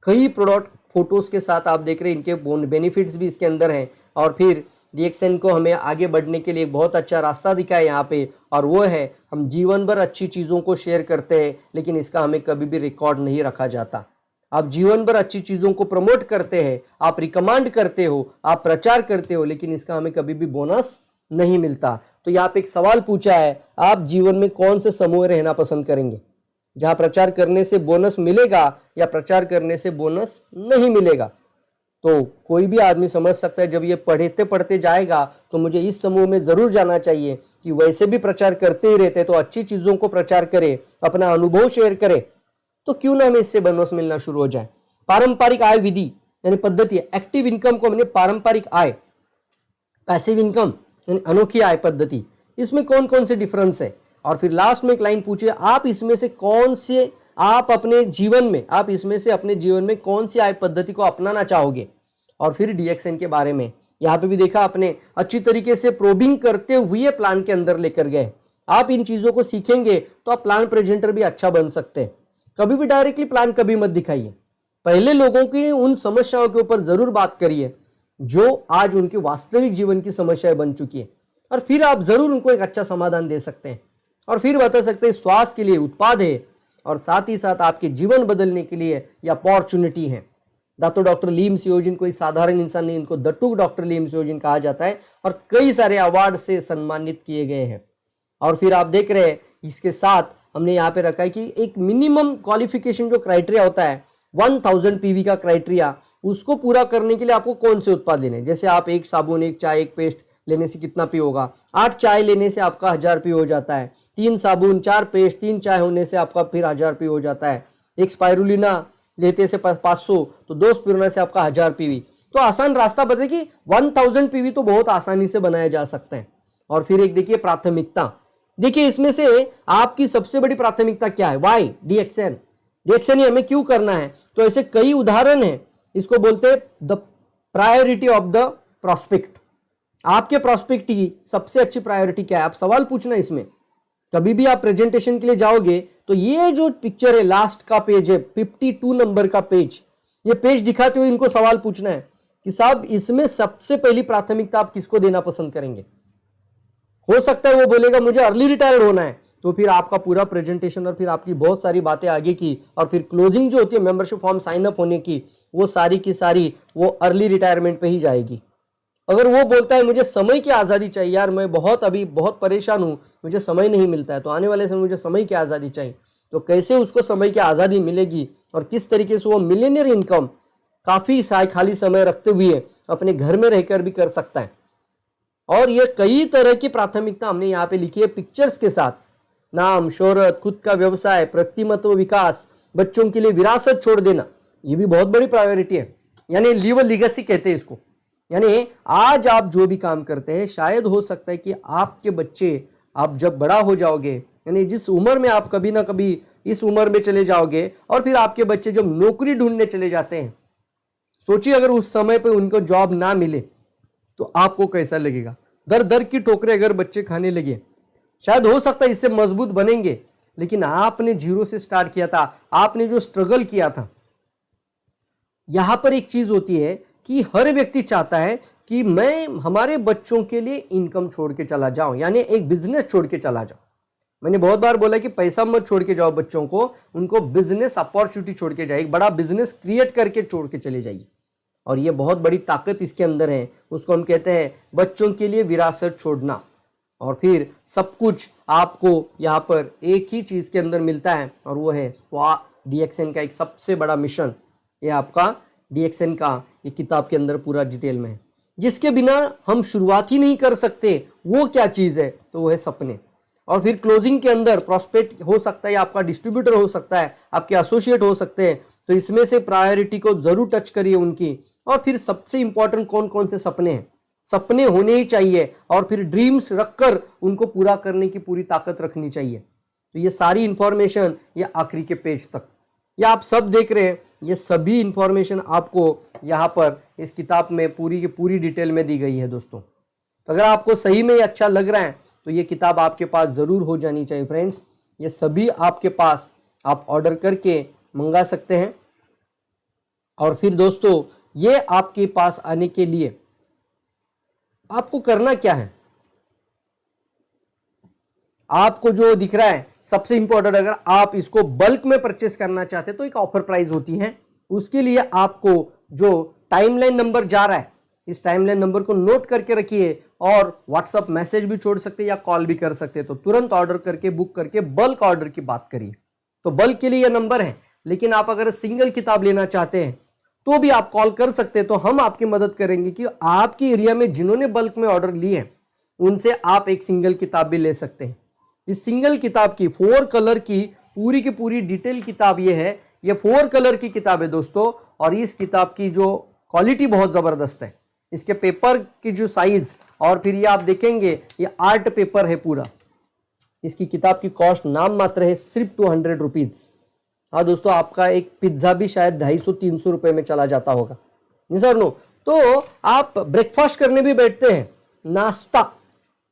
कई प्रोडक्ट फोटोज के साथ आप देख रहे हैं, इनके बेनिफिट्स भी इसके अंदर हैं। और फिर डीएक्सएन को हमें आगे बढ़ने के लिए एक बहुत अच्छा रास्ता दिखा है यहाँ पे, और वो है हम जीवन भर अच्छी चीज़ों को शेयर करते हैं, लेकिन इसका हमें कभी भी रिकॉर्ड नहीं रखा जाता। आप जीवन भर अच्छी चीज़ों को प्रमोट करते हैं, आप रिकमेंड करते हो, आप प्रचार करते हो, लेकिन इसका हमें कभी भी बोनस नहीं मिलता। तो यहाँ पे एक सवाल पूछा है, आप जीवन में कौन से समूह रहना पसंद करेंगे, जहाँ प्रचार करने से बोनस मिलेगा या प्रचार करने से बोनस नहीं मिलेगा। तो कोई भी आदमी समझ सकता है, जब ये पढ़ते पढ़ते जाएगा तो मुझे इस समूह में ज़रूर जाना चाहिए कि वैसे भी प्रचार करते ही रहते, तो अच्छी चीज़ों को प्रचार करे, अपना अनुभव शेयर करे, तो क्यों ना हमें इससे बोनस मिलना शुरू हो जाए। पारंपरिक आय विधि यानी पद्धति, एक्टिव इनकम को हमने पारंपरिक आय, पैसिव इनकम यानी अनोखी आय पद्धति, इसमें कौन कौन से डिफरेंस है। और फिर लास्ट में एक लाइन पूछे, आप इसमें से कौन से आप अपने जीवन में, आप इसमें से अपने जीवन में कौन सी आय पद्धति को अपनाना चाहोगे। और फिर डीएक्सएन के बारे में यहाँ पे भी देखा आपने, अच्छी तरीके से प्रोबिंग करते हुए प्लान के अंदर लेकर गए। आप इन चीज़ों को सीखेंगे तो आप प्लान प्रेजेंटर भी अच्छा बन सकते हैं। कभी भी डायरेक्टली प्लान कभी मत दिखाइए, पहले लोगों की उन समस्याओं के ऊपर जरूर बात करिए जो आज उनके वास्तविक जीवन की समस्याएं बन चुकी है, और फिर आप जरूर उनको एक अच्छा समाधान दे सकते हैं, और फिर बता सकते हैं स्वास्थ्य के लिए उत्पाद है, और साथ ही साथ आपके जीवन बदलने के लिए ये अपॉर्चुनिटी है। डॉक्टर लीम सियोजिन कोई साधारण इंसान नहीं, इनको द टू डॉक्टर लीम सियोजिन कहा जाता है, और कई सारे अवार्ड से सम्मानित किए गए हैं। और फिर आप देख रहे हैं इसके साथ हमने यहाँ पे रखा है कि एक मिनिमम क्वालिफिकेशन जो क्राइटेरिया होता है 1000 पीवी का क्राइटेरिया, उसको पूरा करने के लिए आपको कौन से उत्पाद लेने हैं। जैसे आप एक साबुन, एक चाय, एक पेस्ट लेने से कितना पी होगा, 8 चाय लेने से आपका 1000 पी हो जाता है, 3 साबुन, 4 पेस्ट, 3 चाय होने से आपका फिर 1000 पी हो जाता है, एक स्पाइरुलिना लेते से 500, तो 2 स्पिरुलिना से आपका 1000 पीवी। तो आसान रास्ता बताए कि 1000 पीवी तो बहुत आसानी से बनाया जा सकता है। और फिर एक देखिए प्राथमिकता, देखिए इसमें से आपकी सबसे बड़ी प्राथमिकता क्या है, वाई डीएक्सएन, डीएक्सएन हमें क्यों करना है। तो ऐसे कई उदाहरण हैं, इसको बोलते हैं the priority of the prospect. आपके प्रॉस्पेक्ट की सबसे अच्छी प्रायोरिटी क्या है, आप सवाल पूछना इसमें। कभी भी आप प्रेजेंटेशन के लिए जाओगे तो ये जो पिक्चर है, लास्ट का पेज है, 52 नंबर का पेज, ये पेज दिखाते हुए इनको सवाल पूछना है कि साहब इसमें सबसे पहली प्राथमिकता आप किसको देना पसंद करेंगे। हो सकता है वो बोलेगा मुझे अर्ली रिटायर्ड होना है, तो फिर आपका पूरा प्रेजेंटेशन और फिर आपकी बहुत सारी बातें आगे की और फिर क्लोजिंग जो होती है मेंबरशिप फॉर्म साइन अप होने की, वो सारी की सारी वो अर्ली रिटायरमेंट पे ही जाएगी। अगर वो बोलता है मुझे समय की आज़ादी चाहिए, यार मैं अभी बहुत परेशान हूँ, मुझे समय नहीं मिलता है, तो आने वाले समय मुझे समय की आज़ादी चाहिए, तो कैसे उसको समय की आज़ादी मिलेगी और किस तरीके से वो मिलियनियर इनकम काफ़ी खाली समय रखते हुए अपने घर में रहकर भी कर सकता है। और ये कई तरह की प्राथमिकता हमने यहाँ पे लिखी है पिक्चर्स के साथ। नाम, शोहरत, खुद का व्यवसाय, व्यक्तिमत्व विकास, बच्चों के लिए विरासत छोड़ देना, ये भी बहुत बड़ी प्रायोरिटी है, यानी लीव लीगेसी कहते हैं इसको। यानी आज आप जो भी काम करते हैं, शायद हो सकता है कि आपके बच्चे, आप जब बड़ा हो जाओगे, यानी जिस उम्र में आप कभी ना कभी इस उम्र में चले जाओगे और फिर आपके बच्चे जब नौकरी ढूंढने चले जाते हैं, सोचिए अगर उस समय पे उनको जॉब ना मिले तो आपको कैसा लगेगा। दर दर की ठोकरें अगर बच्चे खाने लगे, शायद हो सकता है इससे मजबूत बनेंगे, लेकिन आपने जीरो से स्टार्ट किया था, आपने जो स्ट्रगल किया था। यहां पर एक चीज होती है कि हर व्यक्ति चाहता है कि मैं हमारे बच्चों के लिए इनकम छोड़ के चला जाऊं, यानी एक बिजनेस छोड़ के चला जाऊं। मैंने बहुत बार बोला कि पैसा मत छोड़ के जाओ बच्चों को, उनको बिजनेस अपॉर्चुनिटी छोड़ के जाए, एक बड़ा बिजनेस क्रिएट करके छोड़ के चले जाइए। और ये बहुत बड़ी ताकत इसके अंदर है, उसको हम कहते हैं बच्चों के लिए विरासत छोड़ना। और फिर सब कुछ आपको यहाँ पर एक ही चीज के अंदर मिलता है, और वो है स्वा DXN का एक सबसे बड़ा मिशन। ये आपका DXN का ये किताब के अंदर पूरा डिटेल में है, जिसके बिना हम शुरुआत ही नहीं कर सकते। वो क्या चीज है, तो वो है सपने। और फिर क्लोजिंग के अंदर प्रॉस्पेक्ट हो सकता है, आपका डिस्ट्रीब्यूटर हो सकता है, आपके एसोसिएट हो सकते हैं, तो इसमें से प्रायोरिटी को जरूर टच करिए उनकी। और फिर सबसे इंपॉर्टेंट कौन कौन से सपने हैं, सपने होने ही चाहिए, और फिर ड्रीम्स रखकर उनको पूरा करने की पूरी ताकत रखनी चाहिए। तो ये सारी इंफॉर्मेशन ये आखिरी के पेज तक, ये आप सब देख रहे हैं, ये सभी इंफॉर्मेशन आपको यहाँ पर इस किताब में पूरी की पूरी डिटेल में दी गई है दोस्तों। तो अगर आपको सही में अच्छा लग रहा है तो ये किताब आपके पास ज़रूर हो जानी चाहिए फ्रेंड्स। ये सभी आपके पास आप ऑर्डर करके मंगा सकते हैं। और फिर दोस्तों ये आपके पास आने के लिए आपको करना क्या है, आपको जो दिख रहा है सबसे इंपॉर्टेंट, अगर आप इसको बल्क में परचेस करना चाहते हैं तो एक ऑफर प्राइस होती है। उसके लिए आपको जो टाइमलाइन नंबर जा रहा है, इस टाइमलाइन नंबर को नोट करके रखिए, और व्हाट्सएप मैसेज भी छोड़ सकते हैं या कॉल भी कर सकते हैं। तो तुरंत ऑर्डर करके बुक करके बल्क ऑर्डर की बात करिए। तो बल्क के लिए यह नंबर है, लेकिन आप अगर सिंगल किताब लेना चाहते हैं तो भी आप कॉल कर सकते हैं। तो हम आपकी मदद करेंगे कि आपके एरिया में जिन्होंने बल्क में ऑर्डर लिए हैं उनसे आप एक सिंगल किताब भी ले सकते हैं। इस सिंगल किताब की 4 कलर की पूरी डिटेल किताब ये है, ये 4 कलर की किताब है दोस्तों। और इस किताब की जो क्वालिटी बहुत ज़बरदस्त है, इसके पेपर की जो साइज, और फिर ये आप देखेंगे ये आर्ट पेपर है पूरा। इसकी किताब की कॉस्ट नाम मात्र है सिर्फ 200 रुपीज़। हाँ दोस्तों, आपका एक पिज्ज़ा भी शायद 250-300 रुपये में चला जाता होगा, नहीं सर नो। तो आप ब्रेकफास्ट करने भी बैठते हैं, नाश्ता,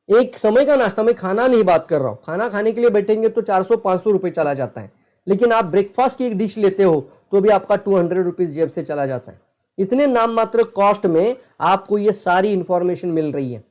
एक समय का नाश्ता, मैं खाना नहीं बात कर रहा हूँ, खाना खाने के लिए बैठेंगे तो 400-500 रुपये चला जाता है, लेकिन आप ब्रेकफास्ट की एक डिश लेते हो तो भी आपका 200 रुपीज़ जेब से चला जाता है। इतने नाम मात्र कॉस्ट में आपको ये सारी इंफॉर्मेशन मिल रही है।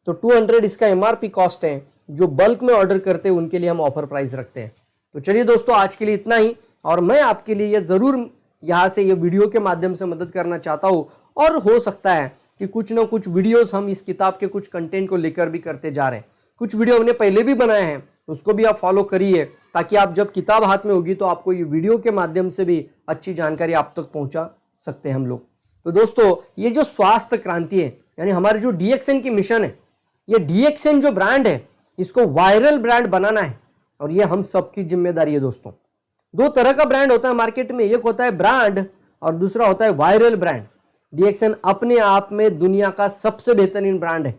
तो 200 इसका MRP कॉस्ट है। जो बल्क में ऑर्डर करते हैं उनके लिए हम ऑफर प्राइस रखते हैं। तो चलिए दोस्तों, आज के लिए इतना ही, और मैं आपके लिए ये ज़रूर यहाँ से ये वीडियो के माध्यम से मदद करना चाहता हूँ, और हो सकता है कि कुछ ना कुछ वीडियोस हम इस किताब के कुछ कंटेंट को लेकर भी करते जा रहे हैं। कुछ वीडियो हमने पहले भी बनाए हैं, उसको भी आप फॉलो करिए, ताकि आप जब किताब हाथ में होगी तो आपको ये वीडियो के माध्यम से भी अच्छी जानकारी आप तक पहुंचा सकते हैं हम लोग। तो दोस्तों, ये जो स्वास्थ्य क्रांति है, यानी हमारे जो DXN की मिशन है, ये DXN जो ब्रांड है इसको वायरल ब्रांड बनाना है, और ये हम सबकी जिम्मेदारी है दोस्तों। 2 तरह का ब्रांड होता है मार्केट में, एक होता है ब्रांड और दूसरा होता है वायरल ब्रांड। DXN अपने आप में दुनिया का सबसे बेहतरीन ब्रांड है,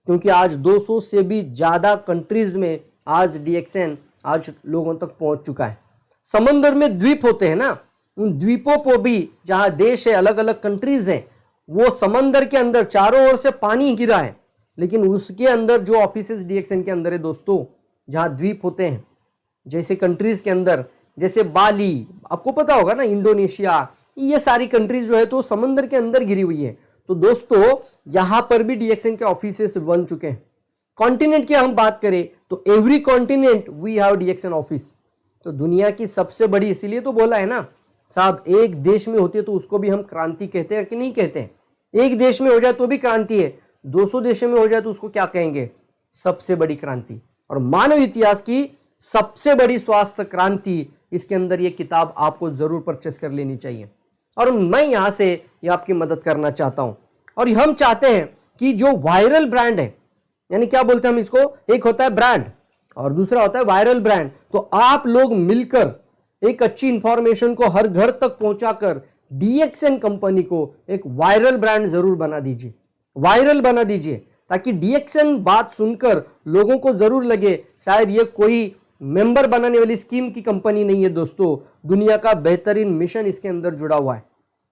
क्योंकि आज 200 से भी ज़्यादा कंट्रीज में आज DXN आज लोगों तक पहुंच चुका है। समंदर में द्वीप होते हैं ना, उन द्वीपों पर भी, जहां देश है, अलग अलग कंट्रीज हैं, वो समंदर के अंदर चारों ओर से पानी गिरा है, लेकिन उसके अंदर जो ऑफिसेस डीएक्सएन के अंदर है दोस्तों, जहां द्वीप होते हैं, जैसे कंट्रीज के अंदर, जैसे बाली, आपको पता होगा ना, इंडोनेशिया, ये सारी कंट्रीज जो है तो समंदर के अंदर घिरी हुई है। तो दोस्तों यहां पर भी डीएक्सएन के ऑफिसेस बन चुके हैं। कॉन्टिनेंट की हम बात करें तो every continent we have DXN office. तो दुनिया की सबसे बड़ी, इसीलिए तो बोला है ना साहब, एक देश में होती है तो उसको भी हम क्रांति कहते हैं कि नहीं कहते हैं? एक देश में हो जाए तो भी क्रांति है, 200 देशों में हो जाए तो उसको क्या कहेंगे? सबसे बड़ी क्रांति। और मानव इतिहास की सबसे बड़ी स्वास्थ्य क्रांति, इसके अंदर ये किताब आपको जरूर परचेस कर लेनी चाहिए। और मैं यहां से ये आपकी मदद करना चाहता हूं। और हम चाहते हैं कि जो वायरल ब्रांड है, यानी क्या बोलते हैं हम इसको, एक होता है ब्रांड और दूसरा होता है वायरल ब्रांड। तो आप लोग मिलकर एक अच्छी इंफॉर्मेशन को हर घर तक पहुंचाकर डीएक्सएन कंपनी को एक वायरल ब्रांड जरूर बना दीजिए, वायरल बना दीजिए, ताकि डीएक्सएन बात सुनकर लोगों को जरूर लगे शायद ये कोई मेंबर बनाने वाली स्कीम की कंपनी नहीं है दोस्तों, दुनिया का बेहतरीन मिशन इसके अंदर जुड़ा हुआ है।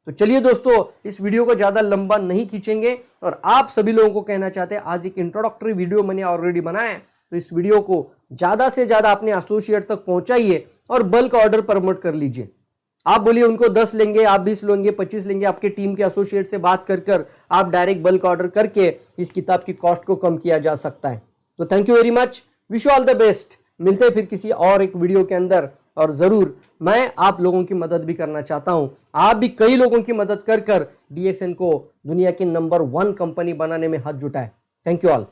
तो चलिए दोस्तों, इस वीडियो को ज्यादा लंबा नहीं खींचेंगे और आप सभी लोगों को कहना चाहते हैं, आज एक इंट्रोडक्टरी वीडियो मैंने ऑलरेडी बनाया है, तो इस वीडियो को ज्यादा से ज्यादा अपने एसोसिएट तक पहुंचाइए और बल्क ऑर्डर प्रमोट कर लीजिए। आप बोलिए उनको 10 लेंगे, आप 20 लेंगे, 25 लेंगे, आपके टीम के एसोसिएट से बात कर आप डायरेक्ट बल्क ऑर्डर करके इस किताब की कॉस्ट को कम किया जा सकता है। तो thank you very much, wish you all the best. मिलते हैं फिर किसी और एक वीडियो के अंदर, और जरूर मैं आप लोगों की मदद भी करना चाहता हूं। आप भी कई लोगों की मदद कर डीएक्सएन को दुनिया की नंबर 1 कंपनी बनाने में हाथ जुटाएं। Thank you all.